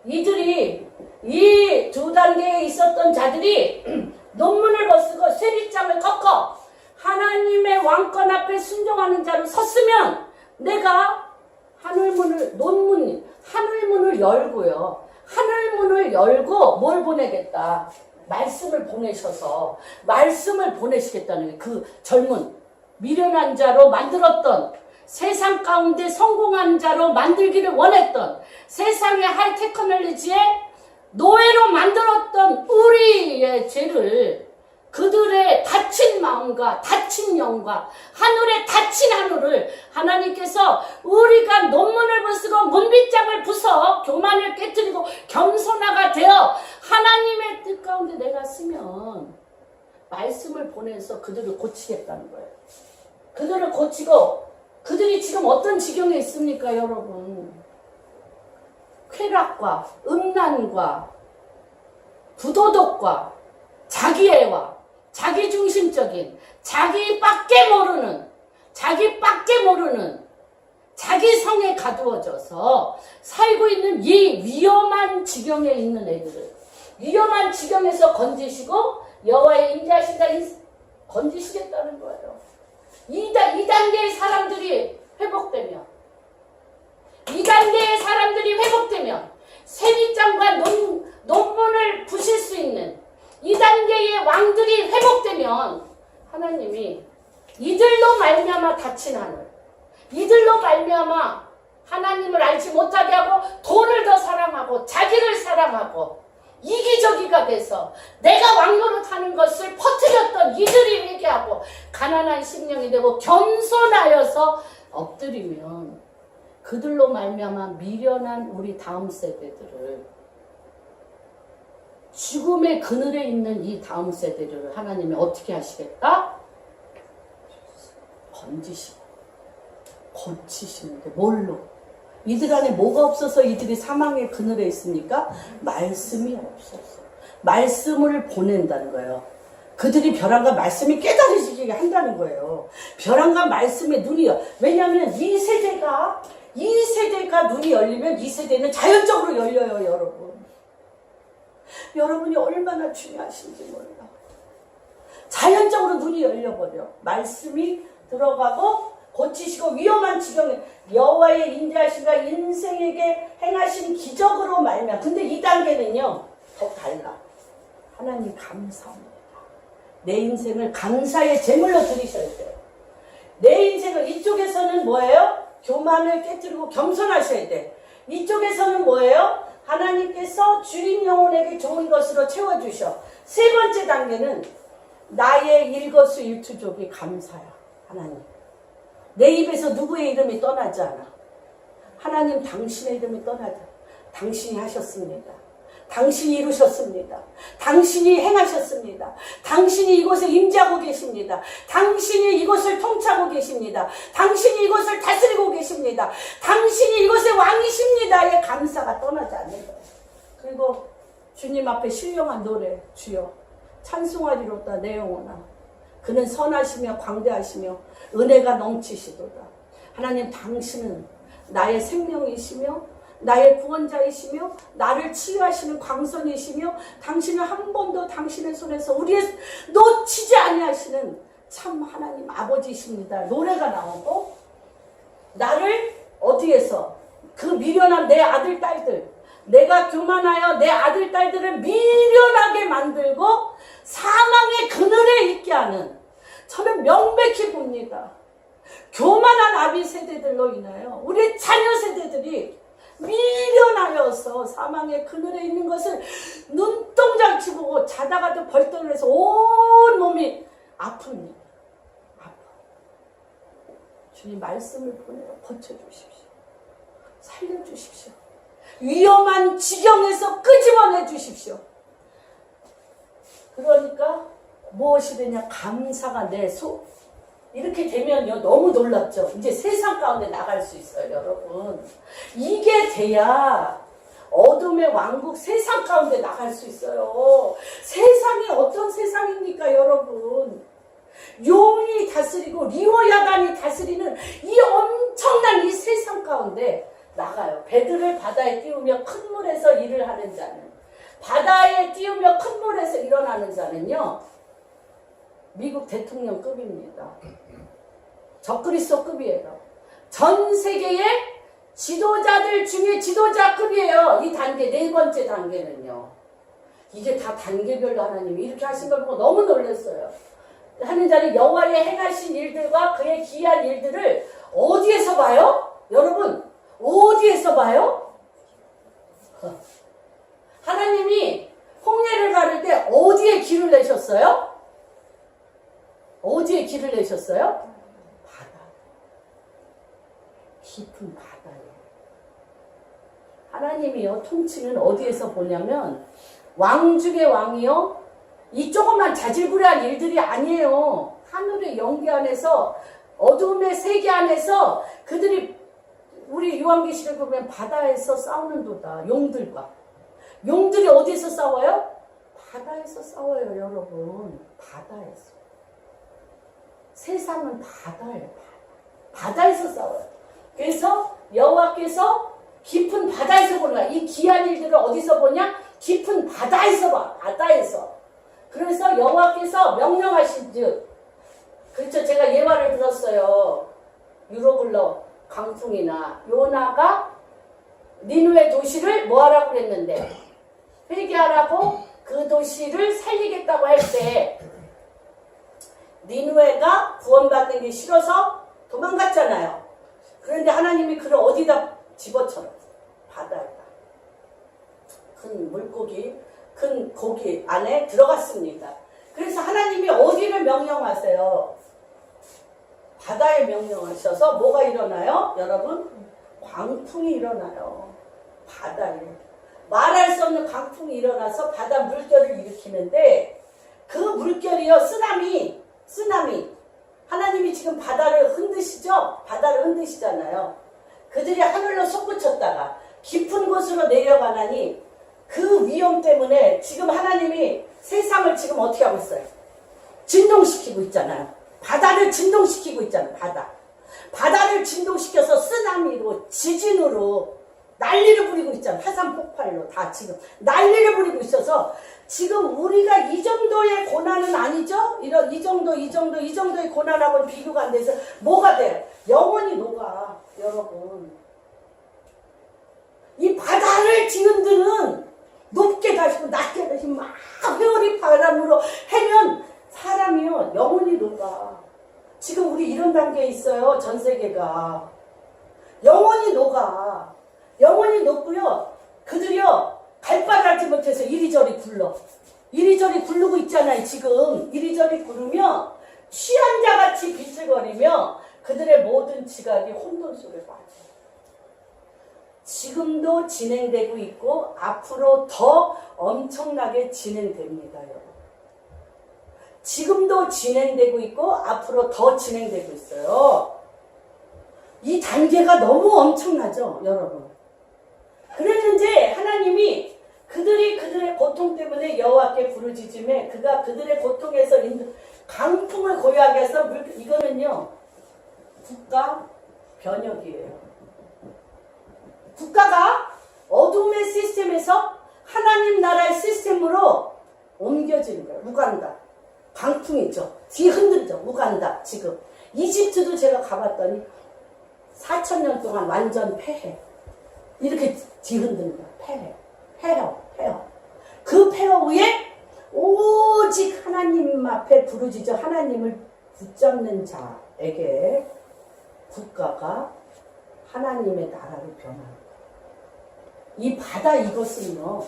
이들이 이 두 단계에 있었던 자들이 논문을 벗고 쇠빗장을 꺾어 하나님의 왕권 앞에 순종하는 자로 섰으면 내가 하늘문을 열고요. 하늘문을 열고 뭘 보내겠다. 말씀을 보내셔서 말씀을 보내시겠다는 게 그 젊은 미련한 자로 만들었던 세상 가운데 성공한 자로 만들기를 원했던 세상의 하이테크놀로지에 노예로 만들었던 우리의 죄를 그들의 다친 마음과 다친 영과 하늘에 다친 하늘을 하나님께서 우리가 논문을 부수고 문빗장을 부숴 교만을 깨뜨리고 겸손화가 되어 하나님의 뜻 가운데 내가 쓰면 말씀을 보내서 그들을 고치겠다는 거예요. 그들을 고치고 그들이 지금 어떤 지경에 있습니까, 여러분? 쾌락과 음란과 부도덕과 자기애와 자기중심적인 자기밖에 모르는 자기 성에 가두어져서 살고 있는 이 위험한 지경에 있는 애들을 위험한 지경에서 건지시고 여호와의 인자하신다 건지시겠다는 거예요. 이 단계의 사람들이 회복되면 세빗장과 논문을 부실 수 있는 이 단계의 왕들이 회복되면 하나님이 이들로 말미암아 다친 하늘, 이들로 말미암아 하나님을 알지 못하게 하고 돈을 더 사랑하고 자기를 사랑하고 이기적이가 돼서 내가 왕노릇하는 것을 퍼뜨렸던 이들이 회개하고 가난한 심령이 되고 겸손하여서 엎드리면 그들로 말미암아 미련한 우리 다음 세대들을 죽음의 그늘에 있는 이 다음 세대들을 하나님이 어떻게 하시겠다? 건지시고 고치시는데 뭘로? 이들 안에 뭐가 없어서 이들이 사망의 그늘에 있습니까? 말씀이 없어서. 말씀을 보낸다는 거예요. 그들이 벼랑과 말씀이 깨달으시게 한다는 거예요. 벼랑과 말씀에 눈이요. 왜냐하면 이 세대가 눈이 열리면 이 세대는 자연적으로 열려요, 여러분. 여러분이 얼마나 중요하신지 몰라. 자연적으로 눈이 열려버려. 말씀이 들어가고 고치시고 위험한 지경에 여호와의 인자하심과 인생에게 행하신 기적으로 말미암아. 근데 이 단계는요 더 달라. 하나님 감사합니다. 내 인생을 감사의 제물로 드리셔야 돼요. 내 인생을 이쪽에서는 뭐예요? 교만을 깨뜨리고 겸손하셔야 돼. 이쪽에서는 뭐예요? 하나님께서 주인 영혼에게 좋은 것으로 채워주셔. 세 번째 단계는 나의 일거수일투족이 감사야. 하나님. 내 입에서 누구의 이름이 떠나지 않아. 하나님 당신의 이름이 떠나지 않아. 당신이 하셨습니다. 당신이 이루셨습니다. 당신이 행하셨습니다. 당신이 이곳에 임재하고 계십니다. 당신이 이곳을 통치하고 계십니다. 당신이 이곳을 다스리고 계십니다. 당신이 이곳의 왕이십니다의 감사가 떠나지 않는 거예요. 그리고 주님 앞에 신령한 노래, 주여 찬송하리로다 내 영혼아. 그는 선하시며 광대하시며 은혜가 넘치시도다. 하나님 당신은 나의 생명이시며 나의 구원자이시며 나를 치유하시는 광선이시며 당신은 한 번도 당신의 손에서 우리의 놓치지 아니하시는 참 하나님 아버지이십니다. 노래가 나오고 나를 어디에서 그 미련한 내 아들 딸들 내가 교만하여 내 아들 딸들을 미련하게 만들고 사망의 그늘에 있게 하는 저는 명백히 봅니다. 교만한 아비 세대들로 인하여 우리 자녀 세대들이 미련하여서 사망의 그늘에 있는 것을 눈동자치 보고 자다가도 벌떡을 해서 온 몸이 아픕니다. 아파. 주님 말씀을 보내어 고쳐주십시오. 살려주십시오. 위험한 지경에서 끄집어내 주십시오. 그러니까 무엇이 되냐? 감사가 내 속. 이렇게 되면요 너무 놀랍죠. 이제 세상 가운데 나갈 수 있어요, 여러분. 이게 돼야 어둠의 왕국 세상 가운데 나갈 수 있어요. 세상이 어떤 세상입니까, 여러분? 용이 다스리고 리호야단이 다스리는 이 엄청난 이 세상 가운데 나가요. 배들을 바다에 띄우며 큰 물에서 일을 하는 자는, 바다에 띄우며 큰 물에서 일어나는 자는요 미국 대통령급입니다. 적그리스도급이에요. 전 세계의 지도자들 중에 지도자급이에요. 이 단계, 네 번째 단계는요. 이게 다 단계별로 하나님이 이렇게 하신 걸 보고 너무 놀랐어요. 하는 자는 여호와의 행하신 일들과 그의 기이한 일들을 어디에서 봐요? 여러분, 어디에서 봐요? 하나님이 홍해를 가를 때 어디에 길을 내셨어요? 어디에 길을 내셨어요? 바다. 깊은 바다에. 하나님이요, 통치는 어디에서 보냐면, 왕 중의 왕이요, 이 조그만 자질구레한 일들이 아니에요. 하늘의 연기 안에서, 어둠의 세계 안에서 그들이, 우리 요한계시를 보면 바다에서 싸우는도다. 용들과. 용들이 어디에서 싸워요? 바다에서 싸워요, 여러분. 바다에서. 세상은 바다예요. 바다에서 싸워요. 그래서 여호와께서 깊은 바다에서 보는 거야. 이 귀한 일들을 어디서 보냐? 깊은 바다에서 봐. 바다에서. 그래서 여호와께서 명령하신 즉, 그렇죠. 제가 예화를 들었어요. 유로글러 강풍이나 요나가 니누의 도시를 뭐 하라고 그랬는데, 회개하라고 그 도시를 살리겠다고 할 때 니누에가 구원받는 게 싫어서 도망갔잖아요. 그런데 하나님이 그를 어디다 집어쳐요? 바다에다. 큰 물고기, 큰 고기 안에 들어갔습니다. 그래서 하나님이 어디를 명령하세요? 바다에 명령하셔서 뭐가 일어나요? 여러분, 광풍이 일어나요. 바다에. 말할 수 없는 광풍이 일어나서 바다 물결을 일으키는데, 그 물결이요, 쓰나미. 하나님이 지금 바다를 흔드시죠? 바다를 흔드시잖아요. 그들이 하늘로 솟구쳤다가 깊은 곳으로 내려가나니 그 위험 때문에 지금 하나님이 세상을 지금 어떻게 하고 있어요? 진동시키고 있잖아요. 바다를 진동시키고 있잖아요. 바다를 진동시켜서 쓰나미로 지진으로 난리를 부리고 있잖아요. 화산 폭발로 다 지금 난리를 부리고 있어서 지금 우리가 이 정도의 고난은 아니죠? 이 정도의 고난하고는 비교가 안 돼서 뭐가 돼요? 영원히 녹아, 여러분. 이 바다를 지은들은 높게 가시고 낮게 가시고 막 회오리 바람으로 해면 사람이요 영원히 녹아. 지금 우리 이런 단계에 있어요. 전 세계가 영원히 녹아. 영원히 녹고요. 그들이요 갈 바를 알지 못해서 이리저리 굴러. 이리저리 굴르고 있잖아요. 지금 이리저리 굴으며 취한 자같이 비틀거리며 그들의 모든 지각이 혼돈 속에 빠져. 지금도 진행되고 있고 앞으로 더 엄청나게 진행됩니다. 여러분. 지금도 진행되고 있고 앞으로 더 진행되고 있어요. 이 단계가 너무 엄청나죠, 여러분. 그랬는데 하나님이 그들의 고통 때문에 여호와께 부르짖음에 그가 그들의 고통에서 강풍을 고요하게 해서 이거는요 국가 변혁이에요. 국가가 어둠의 시스템에서 하나님 나라의 시스템으로 옮겨지는 거예요. 우간다. 강풍이죠. 뒤 흔들죠. 우간다. 지금 이집트도 제가 가봤더니 4,000년 동안 완전 폐해. 이렇게 뒤흔드는 거야. 폐허. 그 폐허 위에 오직 하나님 앞에 부르짖어 하나님을 붙잡는 자에게 국가가 하나님의 나라로 변하는 거야. 이 바다 이것은요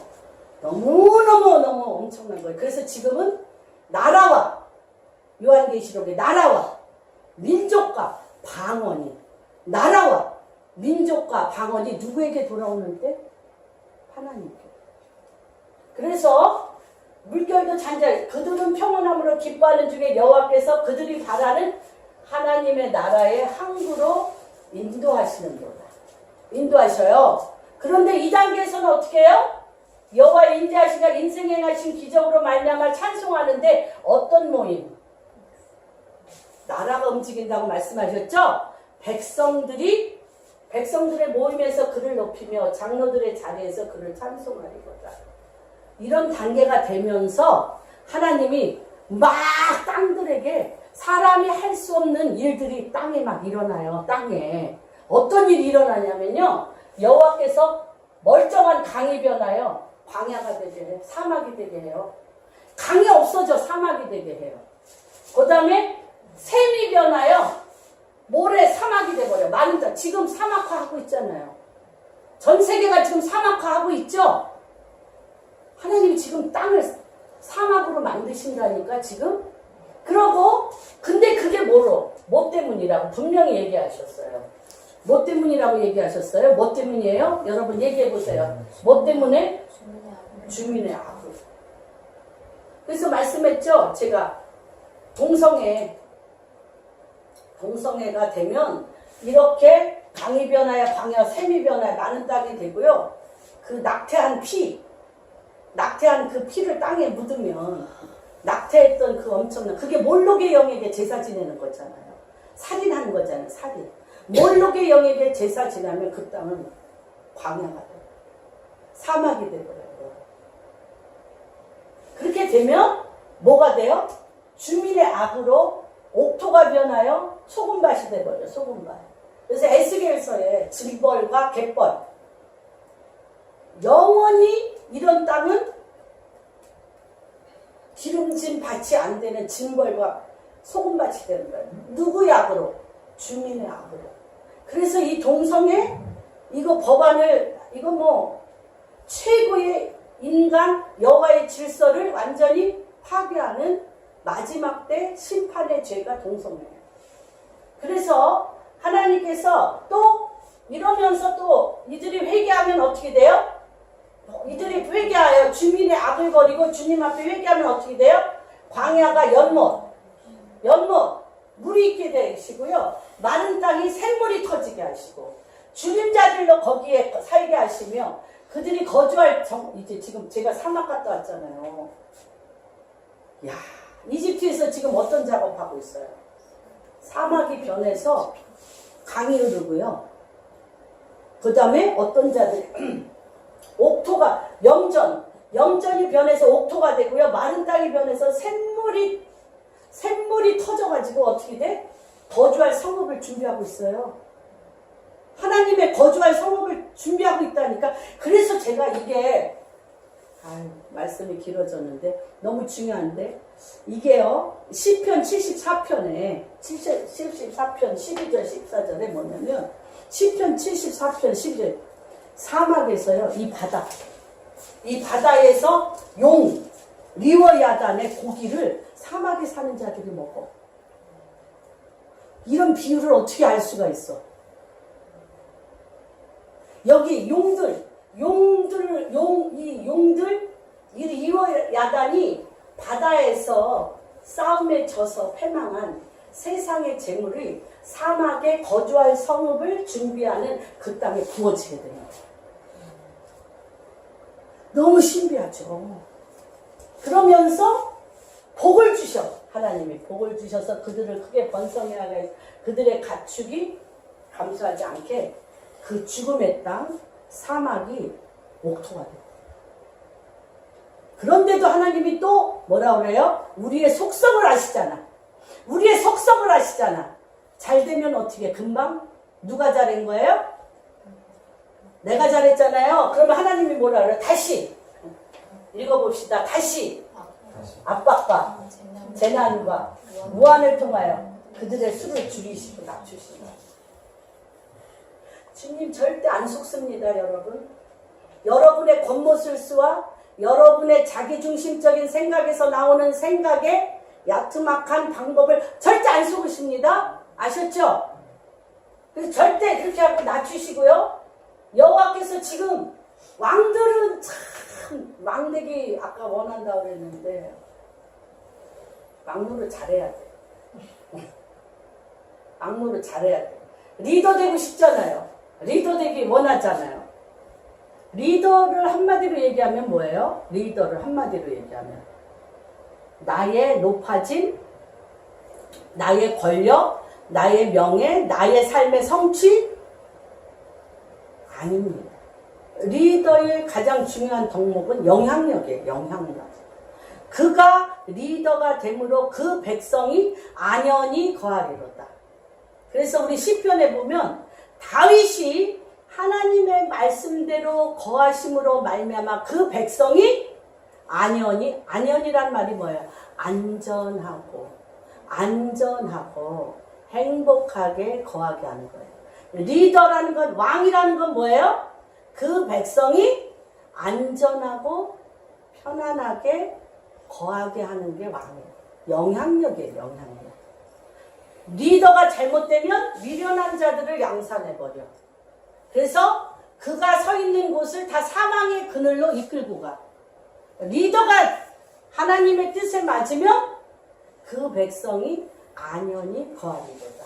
너무너무 엄청난 거예요. 그래서 지금은 나라와 요한계시록의 나라와 민족과 방언이 나라와 민족과 방언이 누구에게 돌아오는데? 하나님께. 그래서 물결도 잔잔히 그들은 평온함으로 기뻐하는 중에 여호와께서 그들이 바라는 하나님의 나라의 항구로 인도하시는도다. 인도하셔요. 그런데 이 단계에서는 어떻게 해요? 여호와의 인자하시가 인생 행하신 기적으로 말미암아 찬송하는데 어떤 모임? 나라가 움직인다고 말씀하셨죠? 백성들의 모임에서 그를 높이며 장로들의 자리에서 그를 찬송하리로다. 이런 단계가 되면서 하나님이 막 땅들에게 사람이 할 수 없는 일들이 땅에 막 일어나요. 땅에. 어떤 일이 일어나냐면요. 여호와께서 멀쩡한 강이 변하여 광야가 되게 해요. 사막이 되게 해요. 강이 없어져 사막이 되게 해요. 그 다음에 샘이 변하여 모래 사막이 돼버려. 많은 땅. 지금 사막화하고 있잖아요. 전 세계가 지금 사막화하고 있죠? 하나님이 지금 땅을 사막으로 만드신다니까 지금? 그러고 근데 그게 뭐 때문이라고 분명히 얘기하셨어요. 뭐 때문이라고 얘기하셨어요? 뭐 때문이에요? 여러분 얘기해보세요. 뭐 때문에? 주민의 악을. 그래서 말씀했죠? 제가 동성애가 되면 이렇게 강이 변하여 광야, 샘이 변하여 많은 땅이 되고요. 그 낙태한 그 피를 땅에 묻으면 낙태했던 그 엄청난 그게 몰록의 영에게 제사 지내는 거잖아요. 살인하는 거잖아요. 살인. 몰록의 영에게 제사 지나면 그 땅은 광야가 돼요. 사막이 되버려요. 그렇게 되면 뭐가 돼요? 주민의 악으로 옥토가 변하여 소금밭이 돼버려요. 소금밭. 그래서 에스겔서에 징벌과 갯벌 영원히 이런 땅은 기름진 밭이 안 되는 징벌과 소금밭이 되는 거예요. 누구의 악으로? 주민의 악으로. 그래서 이 동성애 이거 법안을 이거 뭐 최고의 인간 여호와의 질서를 완전히 파괴하는 마지막 때 심판의 죄가 동성애예요. 그래서 하나님께서 또 이러면서 또 이들이 회개하면 어떻게 돼요? 이들이 회개하여 주민의 악을 버리고 주님 앞에 회개하면 어떻게 돼요? 광야가 연못 물이 있게 되시고요. 마른 땅이 샘물이 터지게 하시고 주님 이스라엘로 거기에 살게 하시며 그들이 거주할 이제 지금 제가 사막 갔다 왔잖아요. 야, 이집트에서 지금 어떤 작업하고 있어요? 사막이 변해서 강이 흐르고요. 그 다음에 어떤 자들이 옥토가 염전이 변해서 옥토가 되고요. 마른 땅이 변해서 샘물이 터져가지고 어떻게 돼? 거주할 성읍을 준비하고 있어요. 하나님의 거주할 성읍을 준비하고 있다니까. 그래서 제가 이게 말씀이 길어졌는데 너무 중요한데 이게요. 시편 74편에 74편 12절 14절에 뭐냐면 시편 74편 12절 사막에서요. 이 바다에서 리워야단의 고기를 사막에 사는 자들이 먹어. 이런 비유를 어떻게 알 수가 있어? 여기 이 리워야단이 바다에서 싸움에 져서 패망한 세상의 재물이 사막에 거주할 성읍을 준비하는 그 땅에 부어지게 됩니다. 너무 신비하죠. 그러면서 복을 하나님이 복을 주셔서 그들을 크게 번성해 하게 그들의 가축이 감수하지 않게 그 죽음의 땅 사막이 옥토가 돼요. 그런데도 하나님이 또 뭐라 그래요? 우리의 속성을 아시잖아. 잘 되면 어떻게 금방? 누가 잘한 거예요? 내가 잘했잖아요. 그러면 하나님이 뭐라 그래요? 다시 읽어봅시다. 다시 압박과 재난과 무한을 통하여 그들의 수를 줄이시고 낮추시고. 주님 절대 안 속습니다, 여러분. 여러분의 겉모술수와 여러분의 자기중심적인 생각에서 나오는 생각의 야트막한 방법을 절대 안 속으십니다. 아셨죠? 그래서 절대 그렇게 하고 낮추시고요. 여호와께서 지금 왕들은 참 왕되기 아까 원한다고 그랬는데 왕노를 잘해야 돼. 왕노를 잘해야 돼. 리더 되고 싶잖아요. 리더 되기 원하잖아요. 리더를 한마디로 얘기하면 뭐예요? 리더를 한마디로 얘기하면 나의 높아짐, 나의 권력, 나의 명예, 나의 삶의 성취? 아닙니다. 리더의 가장 중요한 덕목은 영향력이에요. 영향력. 그가 리더가 되므로 그 백성이 안연히 거하리로다. 그래서 우리 시편에 보면 다윗이 하나님의 말씀대로 거하심으로 말미암아 그 백성이 안연이란 말이 뭐예요? 안전하고 행복하게 거하게 하는 거예요. 리더라는 건, 왕이라는 건 뭐예요? 그 백성이 안전하고 편안하게 거하게 하는 게 왕이에요. 영향력이에요. 영향력. 리더가 잘못되면 미련한 자들을 양산해버려. 그래서 그가 서 있는 곳을 다 사망의 그늘로 이끌고 가. 리더가 하나님의 뜻에 맞으면 그 백성이 안연히 거하리로다.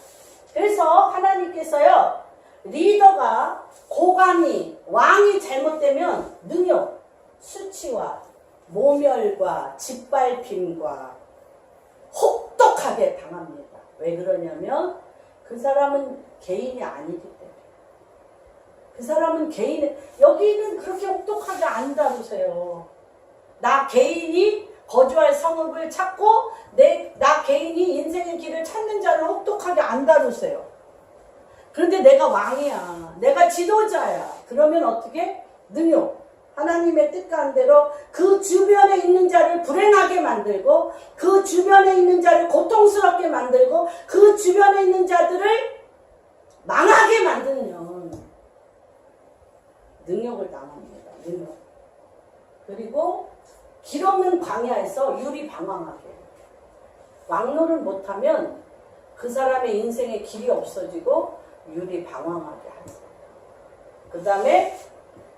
그래서 하나님께서요, 리더가 고관이 왕이 잘못되면 능욕, 수치와 모멸과 짓밟힘과 혹독하게 당합니다. 왜 그러냐면 그 사람은 개인이 아니기 때문에. 그 사람은 여기는 그렇게 혹독하게 안 다루세요. 나 개인이 거주할 성읍을 찾고 나 개인이 인생의 길을 찾는 자를 혹독하게 안 다루세요. 그런데 내가 왕이야. 내가 지도자야. 그러면 어떻게? 능욕. 하나님의 뜻한 대로 그 주변에 있는 자를 불행하게 만들고 그 주변에 있는 자를 고통스럽게 만들고 그 주변에 있는 자들을 망하게 만드는 능욕을 당합니다. 능욕. 그리고 길없는 광야에서 유리방황하게. 왕노를 못하면 그 사람의 인생의 길이 없어지고 유리방황하게 하죠. 그 다음에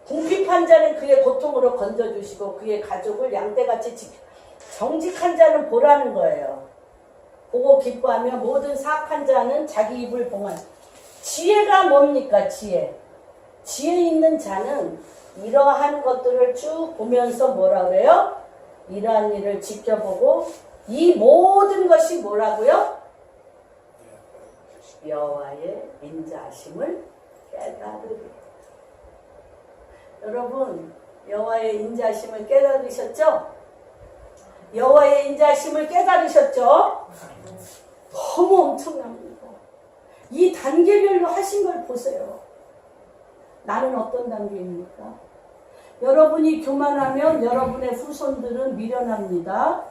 궁핍한 자는 그의 고통으로 건져주시고 그의 가족을 양떼같이 정직한 자는 보라는 거예요. 보고 기뻐하며 모든 사악한 자는 자기 입을 봉한. 지혜가 뭡니까? 지혜. 지혜 있는 자는 이러한 것들을 쭉 보면서 뭐라 그래요? 이러한 일을 지켜보고 이 모든 것이 뭐라고요? 여호와의 인자하심을 깨달으리. 여러분, 여호와의 인자하심을 깨달으셨죠? 여호와의 인자하심을 깨달으셨죠? 너무 엄청납니다. 이 단계별로 하신 걸 보세요. 나는 어떤 단계입니까? 여러분이 교만하면 여러분의 후손들은 미련합니다.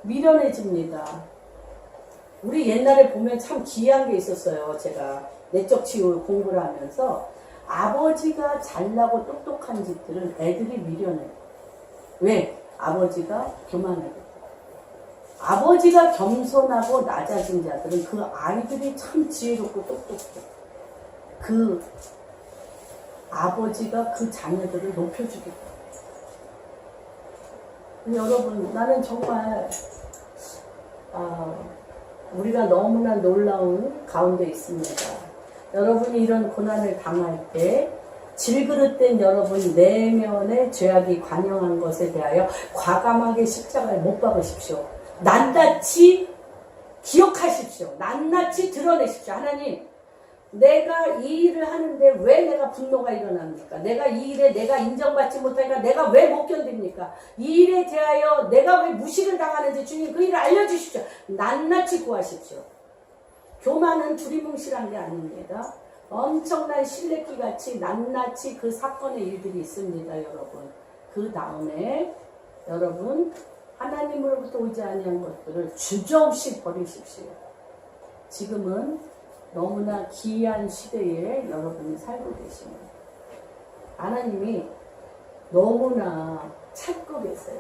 미련해집니다. 우리 옛날에 보면 참 기이한 게 있었어요. 제가 내적 치유 공부를 하면서 아버지가 잘나고 똑똑한 집들은 애들이 미련해요. 왜? 아버지가 교만해요. 아버지가 겸손하고 낮아진 자들은 그 아이들이 참 지혜롭고 똑똑해요. 그 아버지가 그 자녀들을 높여주기 때문에. 여러분, 나는 정말 우리가 너무나 놀라운 가운데 있습니다. 여러분이 이런 고난을 당할 때 질그릇된 여러분 내면의 죄악이 관영한 것에 대하여 과감하게 십자가에 못 박으십시오. 낱낱이 기억하십시오. 낱낱이 드러내십시오. 하나님, 내가 이 일을 하는데 왜 내가 분노가 일어납니까? 내가 이 일에 내가 인정받지 못하니까 내가 왜 못 견딥니까? 이 일에 대하여 내가 왜 무시를 당하는지 주님 그 일을 알려주십시오. 낱낱이 구하십시오. 교만은 두리뭉실한 게 아닙니다. 엄청난 실내기 같이 낱낱이 그 사건의 일들이 있습니다, 여러분. 그 다음에 여러분 하나님으로부터 오지 아니한 것들을 주저없이 버리십시오. 지금은 너무나 기이한 시대에 여러분이 살고 계십니다. 하나님이 너무나 찾고 계세요.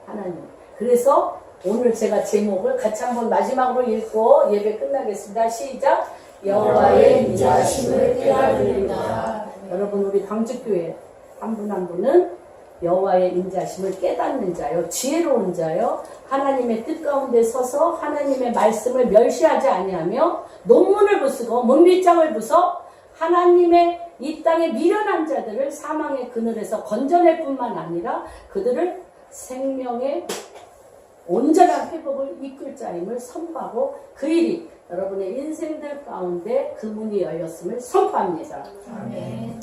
하나님. 그래서 오늘 제가 제목을 같이 한번 마지막으로 읽고 예배 끝나겠습니다. 시작. 여호와의 인자하심을 깨달으리라. 여러분, 우리 광주교회 한 분 한 분은 여호와의 인자하심을 깨닫는 자요, 지혜로운 자요, 하나님의 뜻 가운데 서서 하나님의 말씀을 멸시하지 아니하며 논문을 부수고 문빗장을 부서 하나님의 이 땅의 미련한 자들을 사망의 그늘에서 건져낼 뿐만 아니라 그들을 생명의 온전한 회복을 이끌 자임을 선포하고 그 일이 여러분의 인생들 가운데 그 문이 열렸음을 선포합니다. 아멘.